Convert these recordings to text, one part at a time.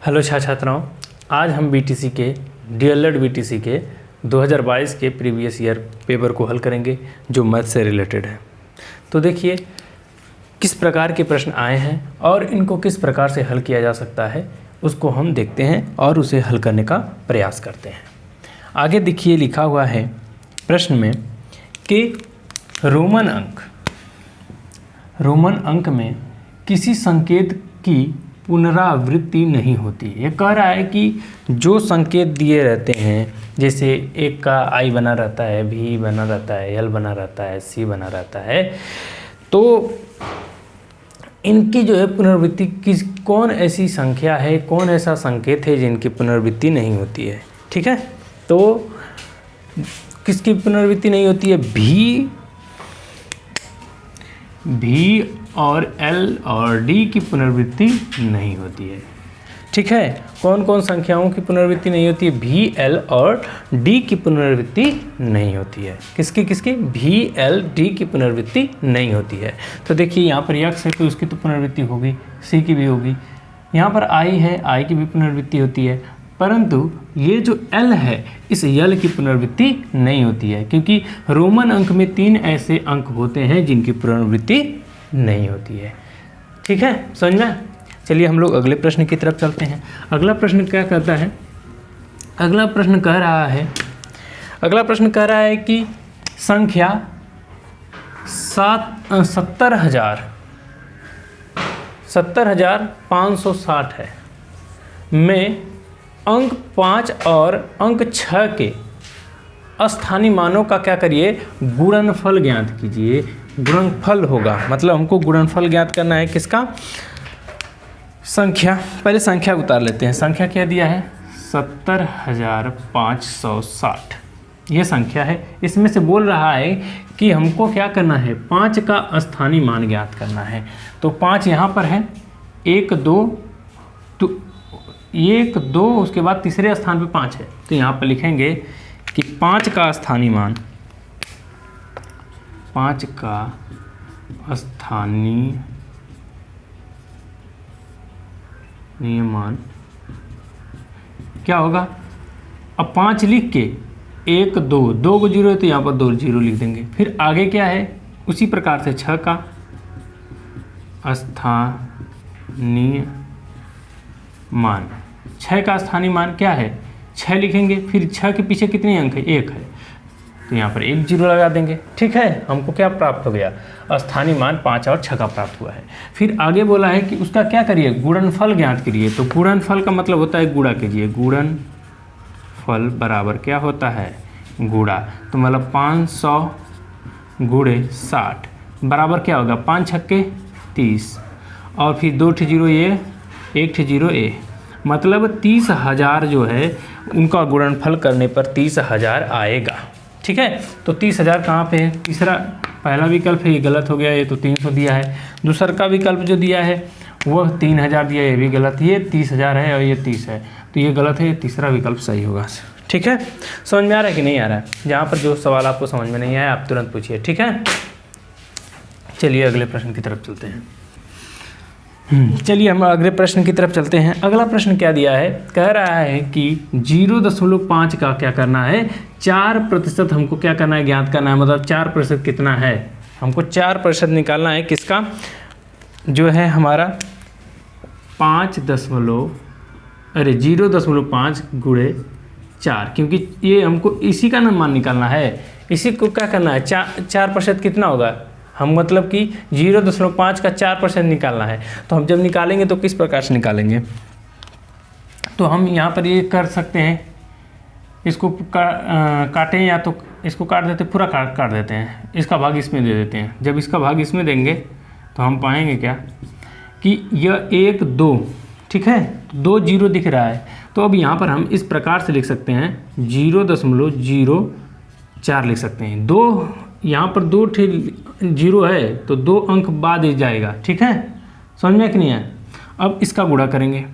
Hello छात्राओं, आज हम बीटीसी के डीएलएड बीटीसी के 2022 के प्रीवियस ईयर पेपर को हल करेंगे जो मैथ से रिलेटेड है। तो देखिए किस प्रकार के प्रश्न आए हैं और इनको किस प्रकार से हल किया जा सकता है उसको हम देखते हैं और उसे हल करने का प्रयास करते हैं। आगे देखिए लिखा हुआ है प्रश्न में कि रोमन अंक में किसी संकेत की पुनरावृत्ति नहीं होती। ये कह रहा है कि जो संकेत दिए रहते हैं, जैसे एक का आई बना रहता है, भी बना रहता है, एल बना रहता है, सी बना रहता है, तो इनकी जो है पुनरावृत्ति कौन ऐसी संख्या है, कौन ऐसा संकेत है जिनकी पुनरावृत्ति नहीं होती है। ठीक है, तो किसकी पुनरावृत्ति नहीं होती है? भी और एल और डी की पुनरावृत्ति नहीं होती है। ठीक है, कौन कौन संख्याओं की पुनरावृत्ति नहीं होती है? भी, एल और डी की पुनरावृत्ति नहीं होती है। किसकी? भी, एल, डी की पुनरावृत्ति नहीं होती है। तो देखिए यहाँ पर यक्स है तो उसकी तो पुनरावृत्ति होगी, सी की भी होगी। यहाँ पर आई है, आई की भी पुनरावृत्ति होती है, परंतु ये जो एल है इस एल की पुनरावृत्ति नहीं होती है, क्योंकि रोमन अंक में 3 ऐसे अंक होते हैं जिनकी पुनरावृत्ति नहीं होती है। ठीक है, समझ में? चलिए हम लोग अगले प्रश्न की तरफ चलते हैं। अगला प्रश्न क्या कहता है? अगला प्रश्न कह रहा है कि संख्या 70,560 है में अंक 5 और अंक 6 के स्थानीय मानों का क्या करिए? गुणनफल ज्ञात कीजिए। गुणनफल होगा मतलब हमको गुणनफल ज्ञात करना है किसका? संख्या। पहले संख्या उतार लेते हैं। संख्या क्या दिया है? 70,560 ये संख्या है। इसमें से बोल रहा है कि हमको क्या करना है? 5 का स्थानीय मान ज्ञात करना है। तो 5 यहाँ पर है, 1 2, तो 1 2 उसके बाद तीसरे स्थान पे 5 है, तो यहाँ पर लिखेंगे कि 5 का स्थानीय मान, 5 का स्थानीय मान क्या होगा? अब 5 लिख के 1 2 को 0 है तो यहाँ पर 2 0 लिख देंगे। फिर आगे क्या है? उसी प्रकार से 6 का स्थानीय मान, 6 का स्थानीय मान क्या है? 6 लिखेंगे। फिर 6 के पीछे कितने अंक है? 1 है, तो यहाँ पर 1 0 लगा देंगे। ठीक है, हमको क्या प्राप्त हो गया? स्थानीय मान 5 और 6 का प्राप्त हुआ है। फिर आगे बोला है कि उसका क्या करिए? गुणनफल ज्ञात करिए। तो गुणनफल का मतलब होता है गुणा कीजिए। गुणनफल बराबर क्या होता है? गुणा। तो मतलब 500 गुणे 60 बराबर क्या होगा? 5 छक्के 30 और फिर 2 0 ये, 1 0 ए, मतलब 30,000 जो है उनका गुणनफल करने पर 30,000 आएगा। ठीक है, तो 30,000 कहाँ पे है? पहला विकल्प है, ये गलत हो गया, ये तो 300 दिया है। दूसरा का विकल्प जो दिया है वह 3,000 दिया, ये भी गलत। ये 30,000 है और ये 30 है, तो ये गलत है, ये तीसरा विकल्प सही होगा। ठीक है, समझ में आ रहा है कि नहीं आ रहा है? जहाँ पर जो सवाल आपको समझ में नहीं आया आप तुरंत पूछिए। ठीक है, चलिए अगले प्रश्न की तरफ चलते हैं। चलिए हम अगले प्रश्न की तरफ चलते हैं। अगला प्रश्न क्या दिया है? कह रहा है कि 0.5 का क्या करना है? 4% हमको क्या करना है? ज्ञात करना है। मतलब 4% कितना है? हमको 4% निकालना है। किसका? जो है हमारा 0.5 गुणे 4, क्योंकि ये हमको इसी का मान निकालना है। इसी को क्या करना है? 4% कितना होगा? हम मतलब कि 0.5 का 4% निकालना है। तो हम जब निकालेंगे तो किस प्रकार से निकालेंगे? तो हम यहाँ पर ये कर सकते हैं, इसको काटें या तो इसको काट देते, पूरा काट देते हैं, इसका भाग इसमें दे देते हैं। जब इसका भाग इसमें देंगे तो हम पाएंगे क्या कि यह 1 2, ठीक है, 2 0 दिख रहा है। तो अब यहाँ पर हम इस प्रकार से लिख सकते हैं 0.04 लिख सकते हैं। 2 यहाँ पर 2 0 है तो 2 अंक बाद ही जाएगा। ठीक है, समझ में कि नहीं है? अब इसका गुणा करेंगे।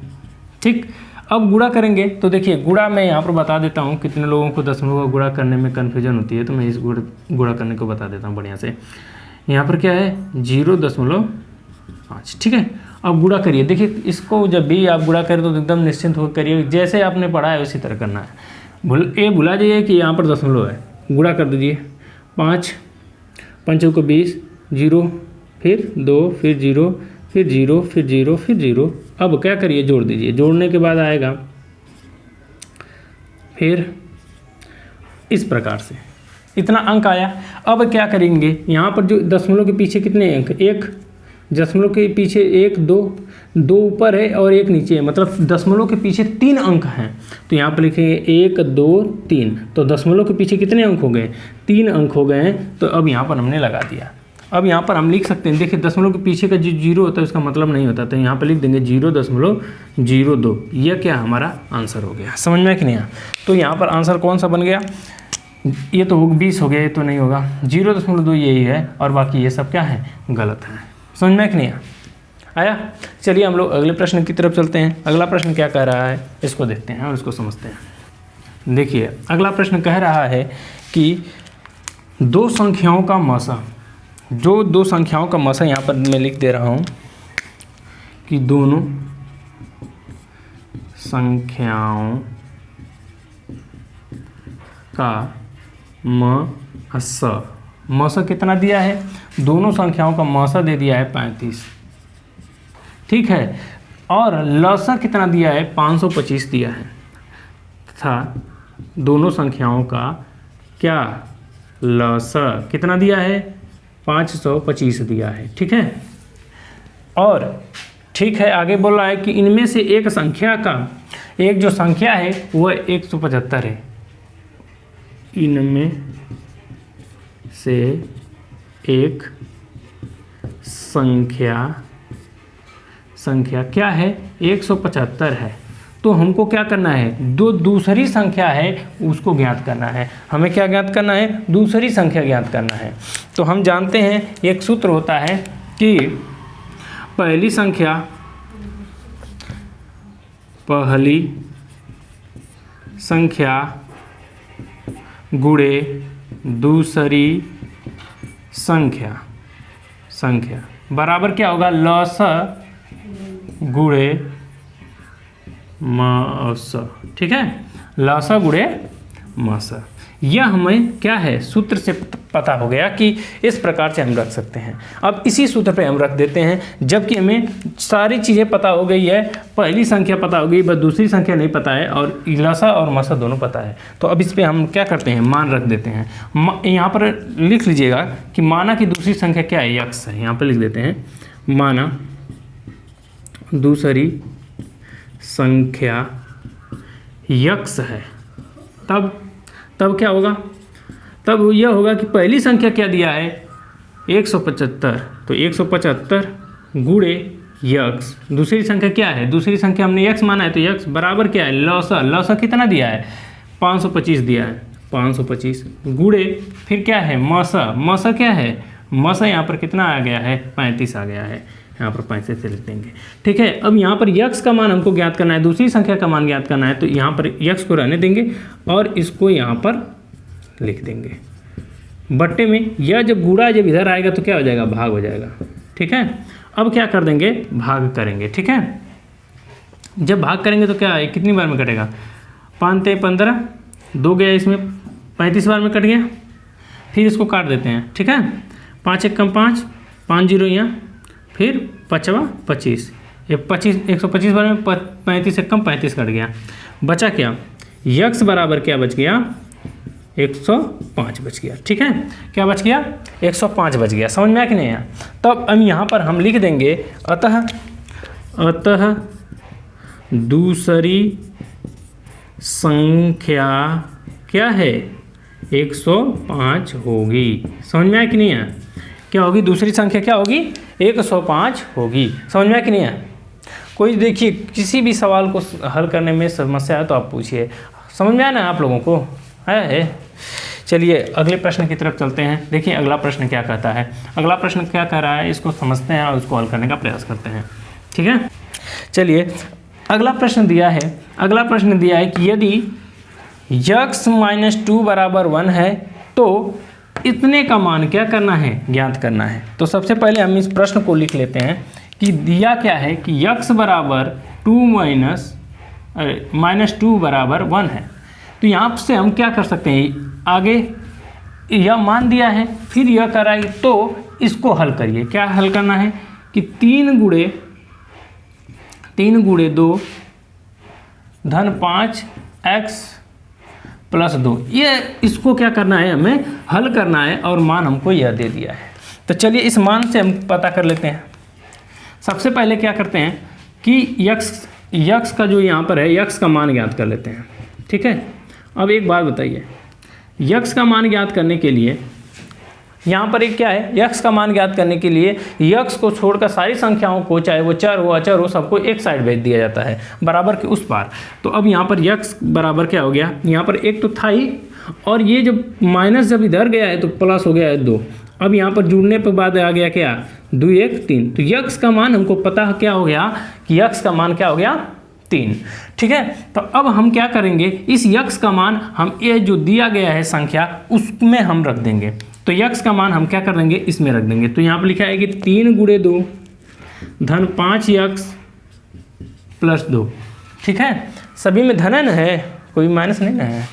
ठीक, अब गुणा करेंगे तो देखिए गुणा मैं यहाँ पर बता देता हूँ। कितने लोगों को दशमलव का गुणा करने में कन्फ्यूजन होती है, तो मैं इस गुणा करने को बता देता हूँ बढ़िया से। यहाँ पर क्या है? 0.5। ठीक है, अब गुणा करिए, देखिए इसको जब भी आप गुणा करें तो एकदम निश्चिंत होकर करिए, जैसे आपने पढ़ा है उसी तरह करना है। भुला जाइए कि यहाँ पर दशमलव है, गुणा कर दीजिए। 5 5 को 20, 0 फिर 2 फिर 0 फिर 0 फिर 0 फिर 0। अब क्या करिए, जोड़ दीजिए। जोड़ने के बाद आएगा फिर इस प्रकार से इतना अंक आया। अब क्या करेंगे, यहाँ पर जो दशमलव के पीछे कितने अंक, एक दशमलव के पीछे 1 2 ऊपर है और 1 नीचे है, मतलब दशमलव के पीछे 3 अंक हैं। तो यहाँ पर लिखेंगे 1 2 3, तो दशमलव के पीछे कितने अंक हो गए, 3 अंक हो गए हैं। तो अब यहाँ पर हमने लगा दिया। अब यहाँ पर हम लिख सकते हैं, देखिए दशमलव के पीछे का जो 0 होता है उसका मतलब नहीं होता, तो यहाँ पर लिख देंगे 0.02। यह क्या हमारा आंसर हो गया, समझ में कि नहीं आया। तो यहाँ पर आंसर कौन सा बन गया, ये तो 20 हो गया, ये तो नहीं होगा, 0.2 यही है और बाकी ये सब क्या है, गलत है। समझ में कि नहीं आया। चलिए हम लोग अगले प्रश्न की तरफ चलते हैं। अगला प्रश्न क्या कह रहा है, इसको देखते हैं और इसको समझते हैं। देखिए अगला प्रश्न कह रहा है कि दो संख्याओं का मसा, जो दो संख्याओं का मसा यहाँ पर मैं लिख दे रहा हूँ कि दोनों संख्याओं का मसा कितना दिया है, दोनों संख्याओं का मसा दे दिया है 35, ठीक है, और लसा कितना दिया है, 525 दिया है, तथा दोनों संख्याओं का क्या लसा कितना दिया है, 525 दिया है, ठीक है। और ठीक है, आगे बोल रहा है कि इनमें से एक संख्या का, एक जो संख्या है वह 175 है, इनमें से एक संख्या क्या है, 175 है। तो हमको क्या करना है, जो दूसरी संख्या है उसको ज्ञात करना है। हमें क्या ज्ञात करना है, दूसरी संख्या ज्ञात करना है। तो हम जानते हैं एक सूत्र होता है कि पहली संख्या गुणे दूसरी संख्या बराबर क्या होगा, लसा गुणे मसा, ठीक है, लसा गुणे मसा। यह हमें क्या है, सूत्र से पता हो गया कि इस प्रकार से हम रख सकते हैं। अब इसी सूत्र पे हम रख देते हैं, जबकि हमें सारी चीज़ें पता हो गई है, पहली संख्या पता हो गई, बस दूसरी संख्या नहीं पता है, और लसा और मसा दोनों पता है। तो अब इस पे हम क्या करते हैं, मान रख देते हैं। यहाँ पर लिख लीजिएगा कि माना कि दूसरी संख्या क्या है, यक्स है। यहाँ पर लिख देते हैं माना दूसरी संख्या यक्स है, तब क्या होगा, तब यह होगा कि पहली संख्या क्या दिया है, 175, तो 175 गुणे यक्स, दूसरी संख्या क्या है, दूसरी संख्या हमने यक्स माना है, तो यक्स बराबर क्या है, लसा कितना दिया है, 525 दिया है, 525 गुणे फिर क्या है, मसा क्या है, मसा यहाँ पर कितना आ गया है, 35 आ गया है, यहाँ पर 35 से लिख देंगे, ठीक है। अब यहाँ पर यक्स का मान हमको ज्ञात करना है, दूसरी संख्या का मान ज्ञात करना है, तो यहाँ पर यक्स को रहने देंगे और इसको यहाँ पर लिख देंगे बट्टे में। यह जब गुणा जब इधर आएगा तो क्या हो जाएगा, भाग हो जाएगा, ठीक है। अब क्या कर देंगे, भाग करेंगे, ठीक है। जब भाग करेंगे तो क्या है, कितनी बार में कटेगा, 5 ते 15, 2 गया इसमें, 35 बार में कट गया। फिर इसको काट देते हैं, ठीक है, 5 1 कम 5, 5 0 यहाँ, फिर 5 25, ये 125 बार में 35 से कम 35 कट गया, बचा क्या, यक्स बराबर क्या बच गया, 105 बच गया, ठीक है। क्या बच गया, 105 बच गया, समझ में आया कि नहीं आया। तब अब यहाँ पर हम लिख देंगे अतः दूसरी संख्या क्या है, 105 होगी। समझ में आया कि नहीं आया, क्या होगी, दूसरी संख्या क्या होगी, 105 होगी। समझ में आया कि नहीं आया। कोई देखिए किसी भी सवाल को हल करने में समस्या है तो आप पूछिए, समझ में आया ना आप लोगों को, है। चलिए अगले प्रश्न की तरफ चलते हैं। देखिए अगला प्रश्न क्या कहता है, अगला प्रश्न क्या कह रहा है, इसको समझते हैं और उसको हल करने का प्रयास करते हैं, ठीक है। चलिए अगला प्रश्न दिया है कि यदि यक्स - 2 बराबर 1 है तो इतने का मान क्या करना है, ज्ञात करना है। तो सबसे पहले हम इस प्रश्न को लिख लेते हैं कि दिया क्या है कि x बराबर 2 माइनस 2 बराबर 1 है। तो यहाँ से हम क्या कर सकते हैं, आगे यह मान दिया है, फिर यह कराई, तो इसको हल करिए। क्या हल करना है कि 3 गुणे 2 धन 5x प्लस 2, ये इसको क्या करना है, हमें हल करना है और मान हमको यह दे दिया है। तो चलिए इस मान से हम पता कर लेते हैं। सबसे पहले क्या करते हैं कि यक्स का जो यहाँ पर है, यक्स का मान ज्ञात कर लेते हैं। ठीक है, अब एक बात बताइए, यक्स का मान ज्ञात करने के लिए यहाँ पर एक क्या है, यक्स का मान ज्ञात करने के लिए यक्स को छोड़कर सारी संख्याओं को, चाहे वो चर हो अचर हो, सबको एक साइड भेज दिया जाता है, बराबर के उस पार। तो अब यहाँ पर यक्स बराबर क्या हो गया, यहाँ पर एक तो था ही, और ये जब माइनस जब इधर गया है तो प्लस हो गया है 2। अब यहाँ पर जुड़ने पर बाद आ गया क्या, 2 1 3। तो यक्स का मान हमको पता क्या हो गया कि यक्स का मान क्या हो गया, 3। ठीक है, तो अब हम क्या करेंगे, इस यक्स का मान हम ये जो दिया गया है संख्या उसमें हम रख देंगे। तो यक्स का मान हम क्या कर देंगे, इसमें रख देंगे। तो यहाँ पर लिखा है कि 3 गुणे 2 धन 5x प्लस 2। ठीक है, सभी में धन है, कोई माइनस नहीं ना है।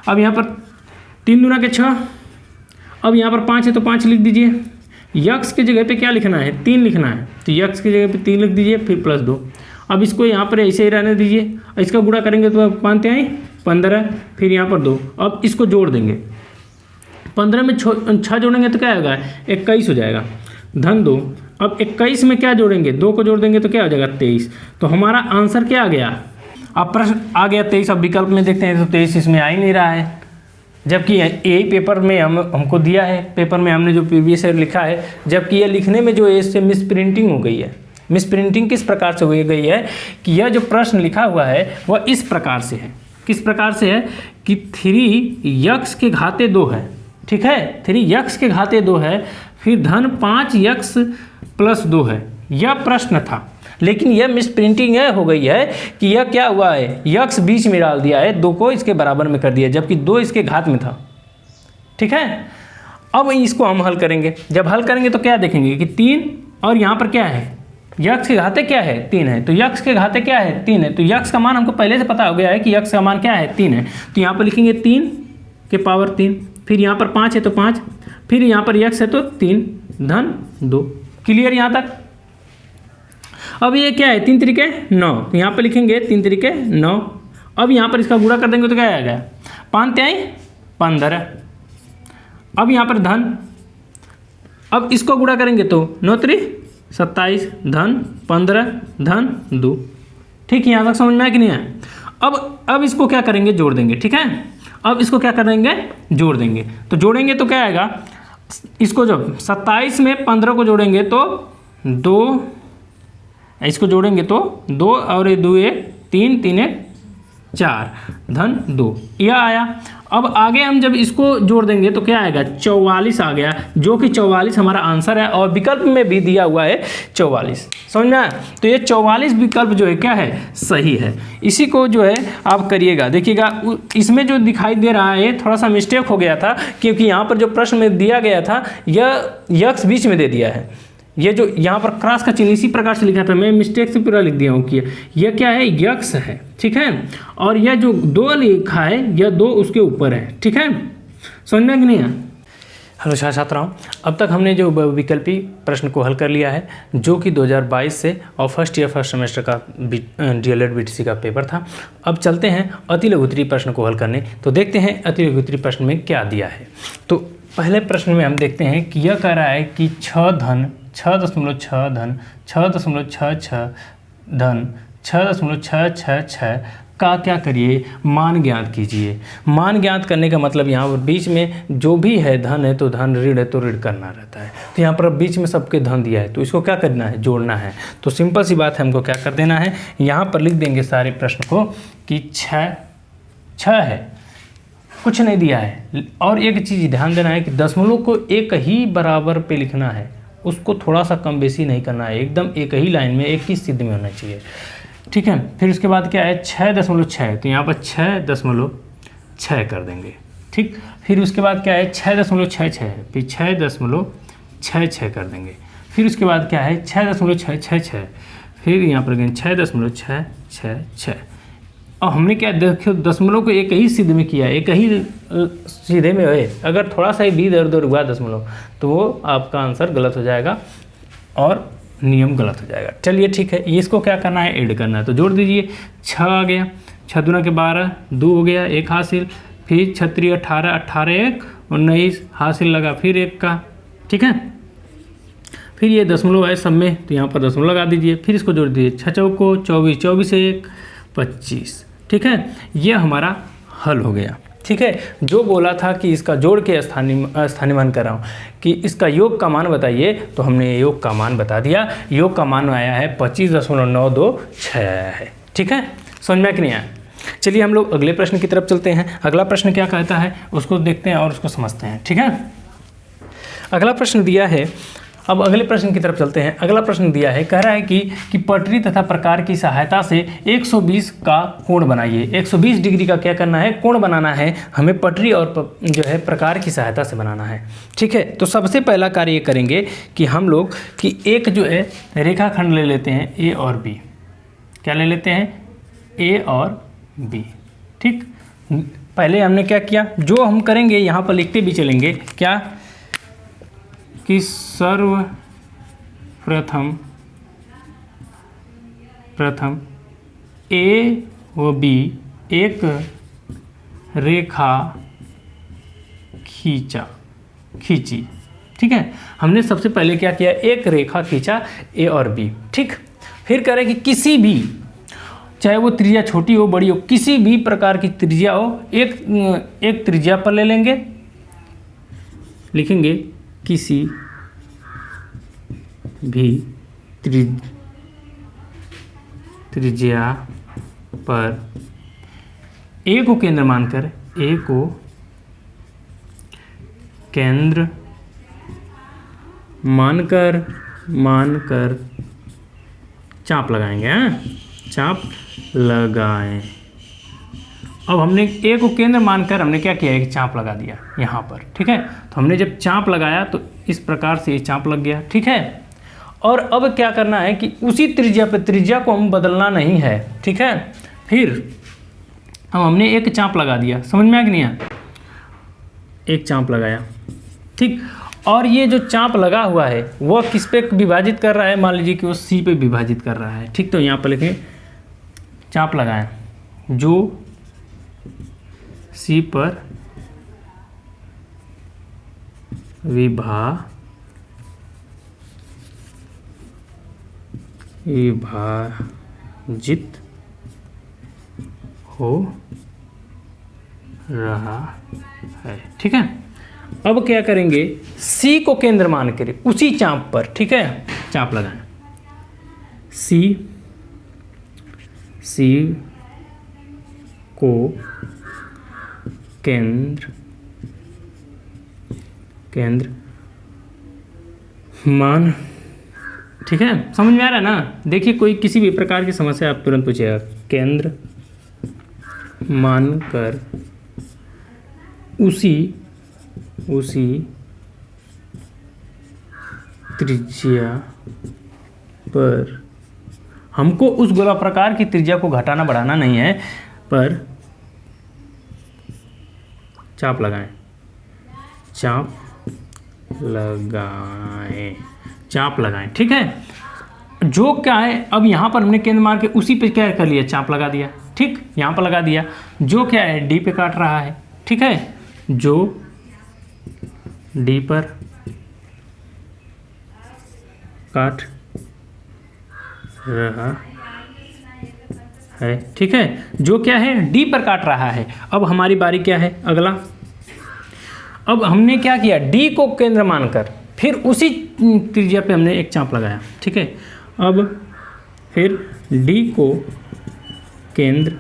अब यहाँ पर 3 दूना के 6, अब यहाँ पर 5 है तो 5 लिख दीजिए। यक्स की जगह पे क्या लिखना है, 3 लिखना है, तो यक्स की जगह पे 3 लिख दीजिए, फिर प्लस 2। अब इसको यहाँ पर ऐसे ही रहने दीजिए, इसका गुणा करेंगे तो 5 आए 15, फिर यहाँ पर 2। अब इसको जोड़ देंगे, 15 में 6 जोड़ेंगे तो क्या होगा, 21 हो जाएगा, धन 2। अब 21 में क्या जोड़ेंगे, 2 को जोड़ देंगे तो क्या हो जाएगा, 23। तो हमारा आंसर क्या आ गया, अब प्रश्न आ गया 23। अब विकल्प में देखते हैं तो 23 इसमें आ ही नहीं रहा है, जबकि यही पेपर में हमको दिया है, पेपर में हमने जो प्रीवियस ईयर लिखा है, जबकि यह लिखने में जो है इससे मिस प्रिंटिंग हो गई है। मिस प्रिंटिंग किस प्रकार से हो गई है कि यह जो प्रश्न लिखा हुआ है वह इस प्रकार से है। किस प्रकार से है कि 3x के घाते 2 है। ठीक है, 3x के घाते 2 है, फिर धन 5x प्लस 2 है। यह प्रश्न था, लेकिन यह मिस प्रिंटिंग यह हो गई है कि यह क्या हुआ है, यक्स बीच में डाल दिया है, 2 को इसके बराबर में कर दिया, जबकि 2 इसके घात में था। ठीक है, अब इसको हम हल करेंगे। जब हल करेंगे तो क्या देखेंगे कि 3, और यहाँ पर क्या है, यक्स के घाते क्या है, 3 है, तो यक्स के घाते क्या है, 3 है। तो यक्स का मान हमको पहले से पता हो गया है कि यक्स का मान क्या है, 3 है। तो यहाँ पर लिखेंगे 3 के पावर 3, फिर यहाँ पर 5 है तो 5, फिर यहाँ पर यक्स है तो 3 धन 2। क्लियर यहाँ तक। अब ये क्या है, 3 तरीके 9, तो यहाँ पर लिखेंगे 3 तरीके 9। अब यहाँ पर इसका गुणा कर देंगे तो क्या आएगा, 5 3 15। अब यहाँ पर धन, अब इसको गुणा करेंगे तो 9 3 27 धन 15 धन 2। ठीक है, यहाँ तक समझ में आया कि नहीं आया। अब इसको क्या करेंगे, जोड़ देंगे। ठीक है, अब इसको क्या कर देंगे, जोड़ देंगे। तो जोड़ेंगे तो क्या आएगा, इसको जब 27 में 15 को जोड़ेंगे तो 2, इसको जोड़ेंगे तो 2 और 2 1 3 3 1 4 धन 2, यह आया। अब आगे हम जब इसको जोड़ देंगे तो क्या आएगा, 44 आ गया, जो कि 44 हमारा आंसर है, और विकल्प में भी दिया हुआ है 44। समझ में आया। तो ये 44 विकल्प जो है क्या है, सही है। इसी को जो है आप करिएगा, देखिएगा इसमें जो दिखाई दे रहा है थोड़ा सा मिस्टेक हो गया था, क्योंकि यहाँ पर जो प्रश्न में दिया गया था यह यक्स बीच में दे दिया है। ये जो यहाँ पर क्रॉस का चिन्ह इसी प्रकार से लिखा था, मैं मिस्टेक से पूरा लिख दिया हूँ कि यह क्या है, यक्स है। ठीक है, और यह जो 2 लिखा है यह 2 उसके ऊपर है। ठीक है, समझ में कि नहीं है। हेलो छात्राओं, अब तक हमने जो विकल्पी प्रश्न को हल कर लिया है, जो कि 2022 से और फर्स्ट सेमेस्टर का DLED BTC का पेपर था। अब चलते हैं अति लघुत्तरीय प्रश्न को हल करने। तो देखते हैं अति लघुत्तरीय प्रश्न में क्या दिया है। तो पहले प्रश्न में हम देखते हैं कि यह कह रहा है कि 6 धन 6.6 धन 6.66 धन 6.666 का क्या करिए, मान ज्ञात कीजिए। मान ज्ञात करने का मतलब यहाँ पर बीच में जो भी है, धन है तो धन, ऋण है तो ऋण करना रहता है। तो यहाँ पर बीच में सबके धन दिया है, तो इसको क्या करना है, जोड़ना है। तो सिंपल सी बात है, हमको क्या कर देना है, यहाँ पर लिख देंगे सारे प्रश्न को कि 6 है, कुछ नहीं दिया है। और एक चीज़ ध्यान देना है कि दशमलव को एक ही बराबर पे लिखना है, उसको थोड़ा सा कम बेसी नहीं करना है, एकदम एक ही लाइन में एक ही सिद्ध में होना चाहिए। ठीक है, फिर उसके बाद क्या है, 6.6, तो यहाँ पर 6.6 कर देंगे। ठीक, फिर उसके बाद क्या है, 6.66 है, फिर 6.66 कर देंगे। फिर उसके बाद क्या है 6.666, फिर यहाँ पर गए 6.666। और हमने क्या देखो दशमलव को एक ही सीधे में किया, एक ही सीधे में है, अगर थोड़ा सा भी इधर उधर हुआ दशमलव तो वो आपका आंसर गलत हो जाएगा और नियम गलत हो जाएगा। चलिए ठीक है, ये इसको क्या करना है, ऐड करना है, तो जोड़ दीजिए। 6 आ गया, 6 दूना के 12, 2 हो गया, 1 हासिल, फिर 6 18, 18 1 19 हासिल लगा, फिर 1 का, ठीक है। फिर ये दशमलव है सब में, तो यहाँ पर दशमलव लगा दीजिए, फिर इसको जोड़ दीजिए। 6 चौको 24, 24 1 25, ठीक है। ये हमारा हल हो गया, ठीक है। जो बोला था कि इसका जोड़ के स्थानीय मान कर रहा हूँ कि इसका योग का मान बताइए, तो हमने योग का मान बता दिया। योग का मान आया है 25.926 आया है, ठीक है। समझ में कि नहीं आया? चलिए हम लोग अगले प्रश्न की तरफ चलते हैं। अगला प्रश्न क्या कहता है उसको देखते हैं और उसको समझते हैं, ठीक है। अगला प्रश्न दिया है, अब अगले प्रश्न की तरफ चलते हैं। अगला प्रश्न दिया है, कह रहा है कि पटरी तथा प्रकार की सहायता से 120 का कोण बनाइए। 120 डिग्री का क्या करना है, कोण बनाना है हमें, पटरी और जो है प्रकार की सहायता से बनाना है, ठीक है। तो सबसे पहला कार्य ये करेंगे कि हम लोग कि एक जो है रेखाखंड ले लेते हैं ए और बी। क्या ले लेते हैं, ए और बी, ठीक। पहले हमने क्या किया, जो हम करेंगे यहाँ पर लिखते भी चलेंगे, क्या कि प्रथम ए व बी एक रेखा खींची, ठीक है। हमने सबसे पहले क्या किया, एक रेखा खींचा ए और बी, ठीक। फिर करें कि किसी भी, चाहे वो त्रिज्या छोटी हो बड़ी हो, किसी भी प्रकार की त्रिज्या हो, एक त्रिज्या पर ले लेंगे, लिखेंगे किसी भी त्रिज्या पर ए को केंद्र मानकर, ए को केंद्र मानकर चाप लगाएंगे, चाप लगाएं। अब हमने ए को केंद्र मानकर हमने क्या किया, एक चाप लगा दिया यहाँ पर, ठीक है। तो हमने जब चाप लगाया तो इस प्रकार से ये चाप लग गया, ठीक है। और अब क्या करना है कि उसी त्रिज्या पे, त्रिज्या को हम बदलना नहीं है, ठीक है। फिर अब हमने एक चाप लगा दिया, समझ में आ कि नहीं आया, एक चाप लगाया, ठीक। और ये जो चाप लगा हुआ है वह किस पे विभाजित कर रहा है, मान लीजिए कि वो सी पे विभाजित कर रहा है, ठीक। तो यहाँ पर लिखें चाप लगाएं जो सी पर विभाजित हो रहा है, ठीक है। अब क्या करेंगे, सी को केंद्र मान कर उसी चाप पर, ठीक है, चाप लगाएं। सी को केंद्र मान, ठीक है। समझ में आ रहा है ना? देखिए कोई किसी भी प्रकार की समस्या आप तुरंत पूछिएगा, केंद्र मानकर उसी त्रिज्या पर, हमको उस गोला प्रकार की त्रिज्या को घटाना बढ़ाना नहीं है, पर चाप लगाएं, चाप लगाएं, ठीक है। जो क्या है, अब यहाँ पर हमने केंद्र मार के उसी पे क्या कर लिया, चाप लगा दिया, ठीक, यहाँ पर लगा दिया। जो क्या है डी पे काट रहा है, ठीक है, जो डी पर काट रहा है, ठीक है, जो क्या है डी पर काट रहा है। अब हमारी बारी क्या है, अगला। अब हमने क्या किया, डी को केंद्र मानकर फिर उसी त्रिज्या पे हमने एक चाप लगाया, ठीक है। अब फिर डी को केंद्र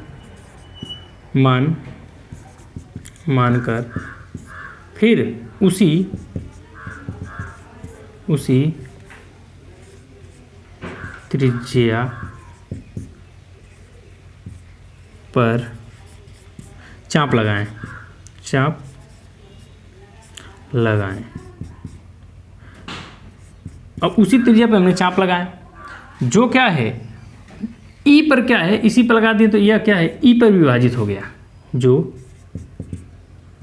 मानकर फिर उसी त्रिज्या पर चाप लगाएं, अब उसी त्रिज्या पे हमने चाप लगाया, जो क्या है ई पर क्या है, इसी पर लगा दिए तो यह क्या है ई पर विभाजित हो गया, जो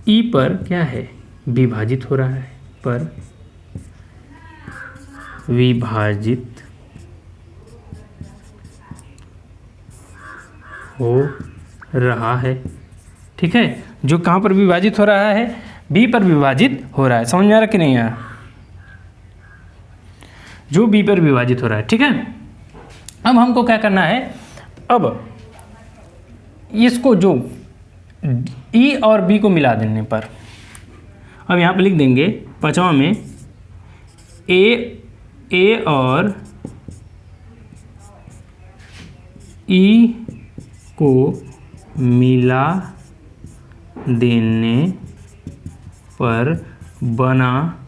ई पर क्या है विभाजित हो रहा है, पर विभाजित हो रहा है। ठीक है, जो कहाँ पर विभाजित हो रहा है, बी पर विभाजित हो रहा है। समझ में आ रहा कि नहीं यार, जो बी पर विभाजित हो रहा है। ठीक है, अब हमको क्या करना है, अब इसको जो ई और बी को मिला देने पर, अब यहाँ पर लिख देंगे पांचवा में ए और ई को मिला देने पर बना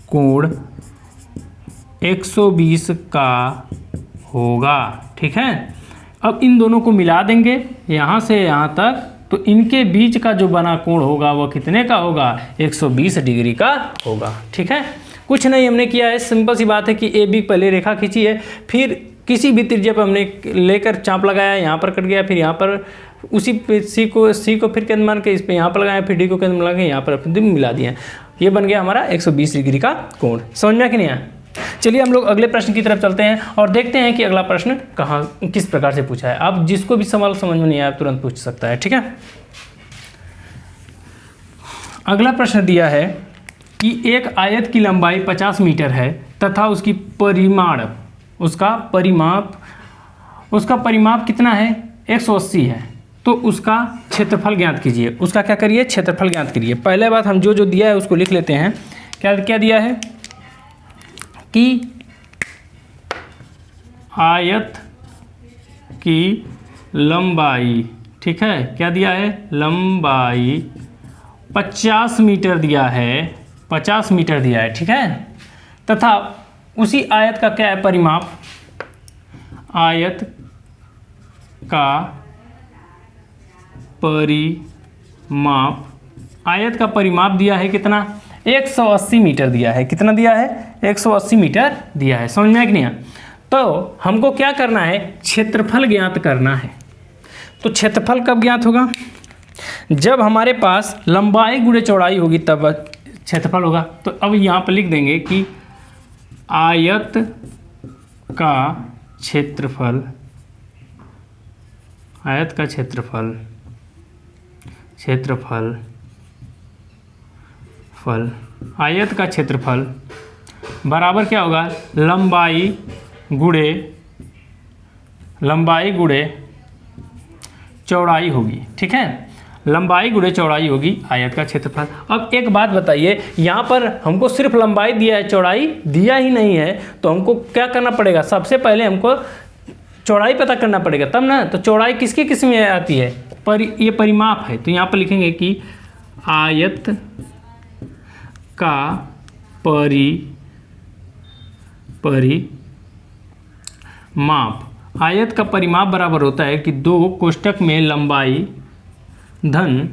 कोण 120 का होगा। ठीक है, अब इन दोनों को मिला देंगे यहाँ से यहाँ तक, तो इनके बीच का जो बना कोण होगा वह कितने का होगा, 120 डिग्री का होगा। ठीक है, कुछ नहीं हमने किया है, सिंपल सी बात है कि ए बी पहले रेखा खींची है, फिर किसी भी त्रिज्या पर हमने लेकर चाप लगाया, यहाँ पर कट गया, फिर यहाँ पर उसी पे सी को फिर केंद्र मान के इस पे यहाँ पर लगाया, फिर डी को केंद्र मान के यहाँ पर अपने मिला दिया, ये बन गया हमारा 120 डिग्री का कोण। समझ में कि नहीं आया? चलिए हम लोग अगले प्रश्न की तरफ चलते हैं और देखते हैं कि अगला प्रश्न कहाँ किस प्रकार से पूछा है। आप जिसको भी सवाल समझ में नहीं आया तुरंत पूछ सकता है। ठीक है, अगला प्रश्न दिया है कि एक आयत की लंबाई 50 मीटर है तथा उसकी उसका परिमाप कितना है, 180 है, तो उसका क्षेत्रफल ज्ञात कीजिए। उसका क्या करिए, क्षेत्रफल ज्ञात करिए। पहले बात हम जो दिया है उसको लिख लेते हैं। क्या दिया है कि आयत की लंबाई, ठीक है, क्या दिया है, लंबाई 50 मीटर दिया है, 50 मीटर दिया है। ठीक है, तथा उसी आयत का क्या है परिमाप, आयत का परिमाप दिया है कितना, 180 मीटर दिया है। कितना दिया है, 180 मीटर दिया है। समझ में आया कि नहीं? तो हमको क्या करना है, क्षेत्रफल ज्ञात करना है। तो क्षेत्रफल कब ज्ञात होगा, जब हमारे पास लंबाई गुणे चौड़ाई होगी तब क्षेत्रफल होगा। तो अब यहाँ पर लिख देंगे कि आयत का क्षेत्रफल, आयत का क्षेत्रफल बराबर क्या होगा, लंबाई गुणे चौड़ाई होगी। ठीक है, लंबाई गुणे चौड़ाई होगी आयत का क्षेत्रफल। अब एक बात बताइए, यहाँ पर हमको सिर्फ लंबाई दिया है, चौड़ाई दिया ही नहीं है, तो हमको क्या करना पड़ेगा, सबसे पहले हमको चौड़ाई पता करना पड़ेगा तब ना। तो चौड़ाई किसके किस में आती है, ये परिमाप है। तो यहाँ पर लिखेंगे कि आयत का परिमाप, आयत का परिमाप बराबर होता है कि 2 कोष्ठक में लंबाई धन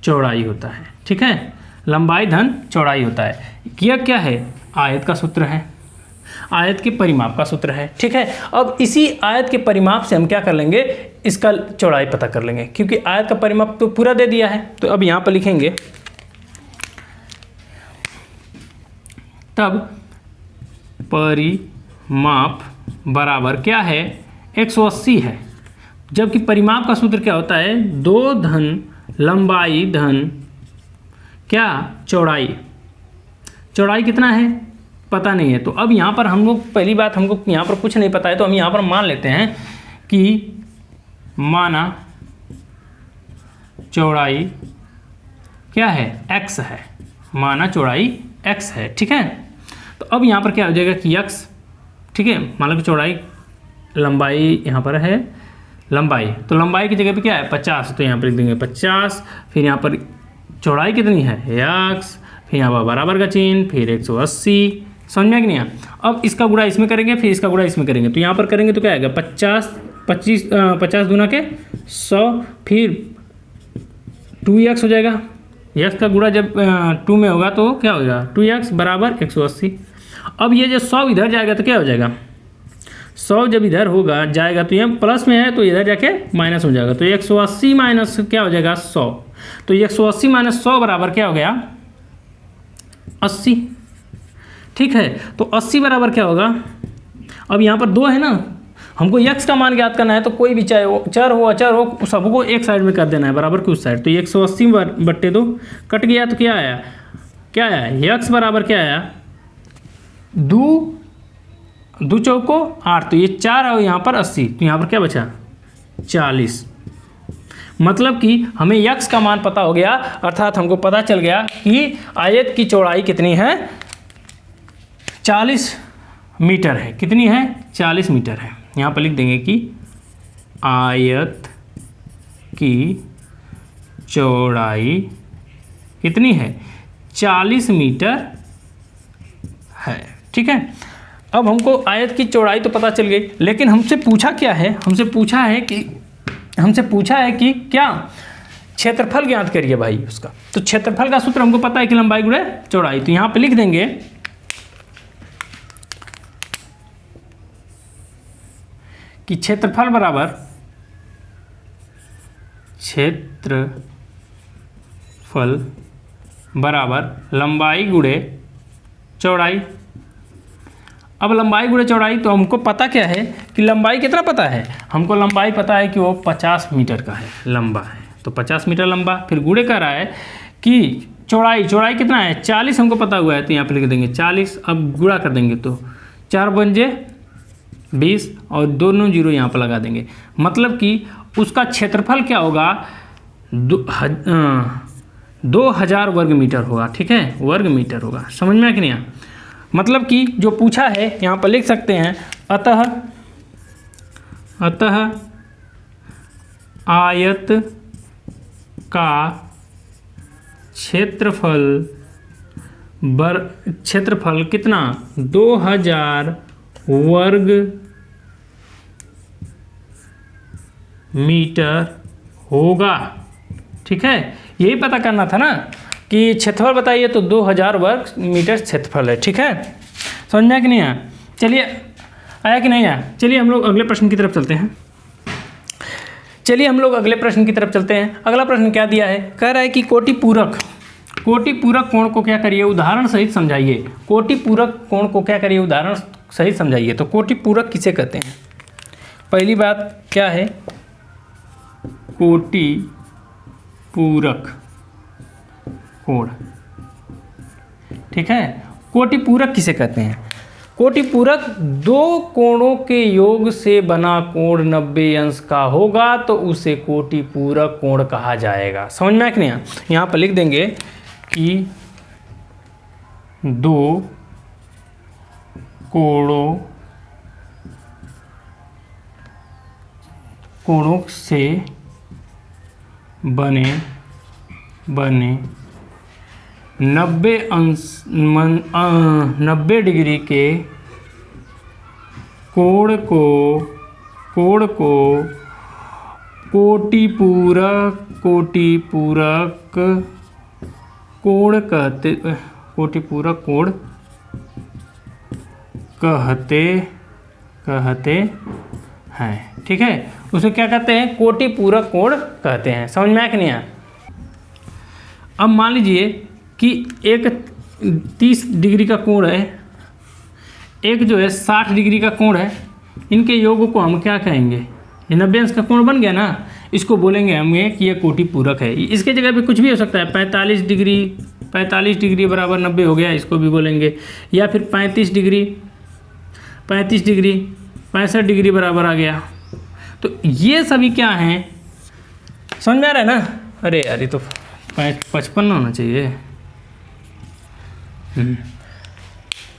चौड़ाई होता है। ठीक है, लंबाई धन चौड़ाई होता है। यह क्या है, आयत का सूत्र है, आयत के परिमाप का सूत्र है। ठीक है, अब इसी आयत के परिमाप से हम क्या कर लेंगे, इसका चौड़ाई पता कर लेंगे, क्योंकि आयत का परिमाप तो पूरा दे दिया है। तो अब यहाँ पर लिखेंगे तब परिमाप बराबर क्या है, 180 है, जबकि परिमाप का सूत्र क्या होता है, 2 धन लंबाई धन क्या चौड़ाई। चौड़ाई कितना है पता नहीं है। तो अब यहाँ पर हम लोग, पहली बात हमको यहाँ पर कुछ नहीं पता है, तो हम यहाँ पर मान लेते हैं कि माना चौड़ाई क्या है, x है, माना चौड़ाई x है। ठीक है, तो अब यहाँ पर क्या हो जाएगा कि x, ठीक है, मान लो कि चौड़ाई, लंबाई यहाँ पर है लंबाई, तो लंबाई की जगह पे क्या है 50, तो यहाँ पर लिख देंगे 50, फिर यहाँ पर चौड़ाई कितनी है x, फिर यहाँ पर बराबर का चिन्ह, फिर 180। समझ में कि नहीं? अब इसका गुणा इसमें करेंगे, फिर इसका गुणा इसमें करेंगे, तो यहाँ पर करेंगे तो क्या आएगा 50 दूना के 100, फिर 2x हो जाएगा, x का गुणा जब 2 में होगा तो क्या होगा 2x बराबर 180। अब ये जो 100 इधर जाएगा तो क्या हो जाएगा, 100 जब इधर होगा जाएगा तो ये प्लस में है तो इधर जाके माइनस हो जाएगा, तो 180 माइनस क्या हो जाएगा 100, तो 180 माइनस 100 बराबर क्या हो गया 80। ठीक है, तो 80 बराबर क्या होगा, अब यहाँ पर 2 है ना, हमको x का मान ज्ञात करना है, तो कोई भी चाहे वो चर हो अचर हो सबको एक साइड में कर देना है बराबर की उस साइड, तो 180 बट्टे 2 कट गया तो क्या आया, क्या आया x बराबर क्या आया 2 चौको 8, तो ये 4 है और यहाँ पर 80, तो यहाँ पर क्या बचा 40। मतलब कि हमें x का मान पता हो गया, अर्थात हमको पता चल गया कि आयत की चौड़ाई कितनी है 40 मीटर है। कितनी है 40 मीटर है। यहाँ पर लिख देंगे कि आयत की चौड़ाई कितनी है 40 मीटर है। ठीक है, अब हमको आयत की चौड़ाई तो पता चल गई, लेकिन हमसे पूछा क्या है, हमसे पूछा है कि क्या क्षेत्रफल ज्ञात करिए भाई उसका। तो क्षेत्रफल का सूत्र हमको पता है कि लंबाई गुणे चौड़ाई, तो यहाँ पे लिख देंगे कि क्षेत्रफल बराबर लंबाई गुणे चौड़ाई। अब लंबाई गुणे चौड़ाई, तो हमको पता क्या है कि लंबाई कितना पता है, हमको लंबाई पता है कि वो 50 मीटर का है, लंबा है, तो 50 मीटर लंबा। फिर गुणे कह रहा है कि चौड़ाई कितना है 40 हमको पता हुआ है, तो यहाँ पे लिख देंगे 40। अब गुणा कर देंगे तो 4 बन 20 और दोनों जीरो यहाँ पर लगा देंगे, मतलब कि उसका क्षेत्रफल क्या होगा 2000 वर्ग मीटर होगा। ठीक है, वर्ग मीटर होगा। समझ में आया कि नहीं आया? मतलब कि जो पूछा है यहाँ पर लिख सकते हैं अतः आयत का क्षेत्रफल कितना 2000 वर्ग मीटर होगा। ठीक है, यही पता करना था ना कि क्षेत्रफल बताइए, तो 2000 वर्ग मीटर क्षेत्रफल है। ठीक है, समझ में आया कि नहीं आया? चलिए, आया कि नहीं आया? चलिए हम लोग अगले प्रश्न की तरफ चलते हैं। अगला प्रश्न क्या दिया है, कह रहा है कि कोटि पूरक कोण को क्या करिए उदाहरण सहित समझाइए। कोटि पूरक कोण को क्या करिए उदाहरण सहित समझाइए। तो कोटि पूरक किसे कहते हैं? पहली बात क्या है, कोटि पूरक कोण। ठीक है, कोटि पूरक किसे कहते हैं? कोटि पूरक दो कोणों के योग से बना कोण 90 अंश का होगा तो उसे कोटि पूरक कोण कहा जाएगा। समझ में आया कि नहीं? यहाँ पर लिख देंगे कि दो कोणों से बने 90 डिग्री के कोण को कोटि पूरक कोण कहते हैं। ठीक है, उसे क्या कहते हैं? कोटि पूरक कोण कहते हैं। समझ में आया कि नहीं आया? अब मान लीजिए कि एक 30 डिग्री का कोण है, एक जो है 60 डिग्री का कोण है, इनके योग को हम क्या कहेंगे? ये 90 अंश का कोण बन गया ना, इसको बोलेंगे हमें कि ये कोटि पूरक है। इसके जगह पे कुछ भी हो सकता है, 45 डिग्री बराबर 90 हो गया, इसको भी बोलेंगे, या फिर 35 डिग्री 65 डिग्री बराबर आ गया। तो ये सभी क्या हैं, समझ में आ रहा है ना? अरे यार, ये तो 55 होना चाहिए।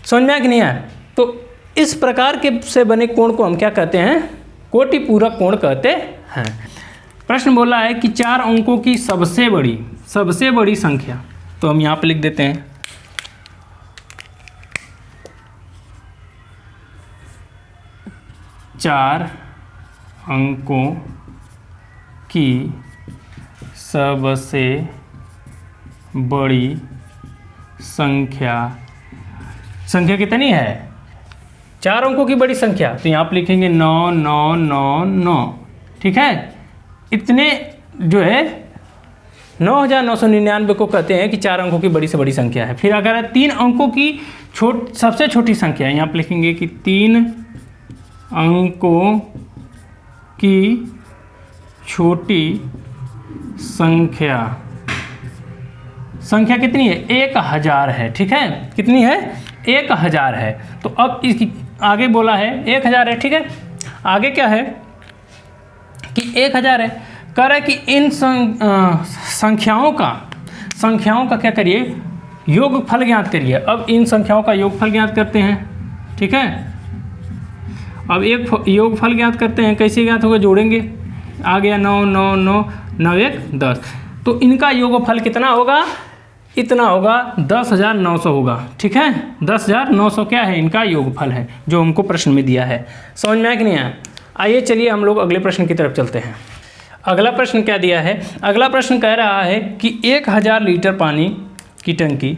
समझ में आया कि नहीं आया? तो इस प्रकार के से बने कोण को हम क्या कहते हैं? कोटि पूरक कोण कहते हैं। प्रश्न बोला है कि 4 अंकों की सबसे बड़ी संख्या, तो हम यहाँ पे लिख देते हैं 4 अंकों की सबसे बड़ी संख्या कितनी है? 4 अंकों की बड़ी संख्या। तो यहाँ पर लिखेंगे 9999। ठीक है, इतने जो है 9999 को कहते हैं कि 4 अंकों की बड़ी से बड़ी संख्या है। फिर अगर 3 अंकों की सबसे छोटी संख्या है, यहाँ पर लिखेंगे कि 3 अंकों की छोटी संख्या कितनी है? 1000 है। ठीक है, कितनी है? 1000 है। तो अब इसकी आगे बोला है 1000 है। ठीक है, आगे क्या है कि 1000 है, कह रहा है कि इन संख्याओं का क्या करिए? योगफल ज्ञात करिए। अब इन संख्याओं का योगफल ज्ञात करते हैं। ठीक है, अब एक योगफल ज्ञात करते हैं। कैसे ज्ञात होगा? जोड़ेंगे, आ गया 9 9 9 9 1 10। तो इनका योगफल कितना होगा? इतना होगा 10,900 होगा। ठीक है, 10,900 क्या है? इनका योगफल है, जो हमको प्रश्न में दिया है। समझ में आया कि नहीं आया? आइए चलिए हम लोग अगले प्रश्न की तरफ चलते हैं। अगला प्रश्न क्या दिया है? अगला प्रश्न कह रहा है कि 1000 लीटर पानी की टंकी,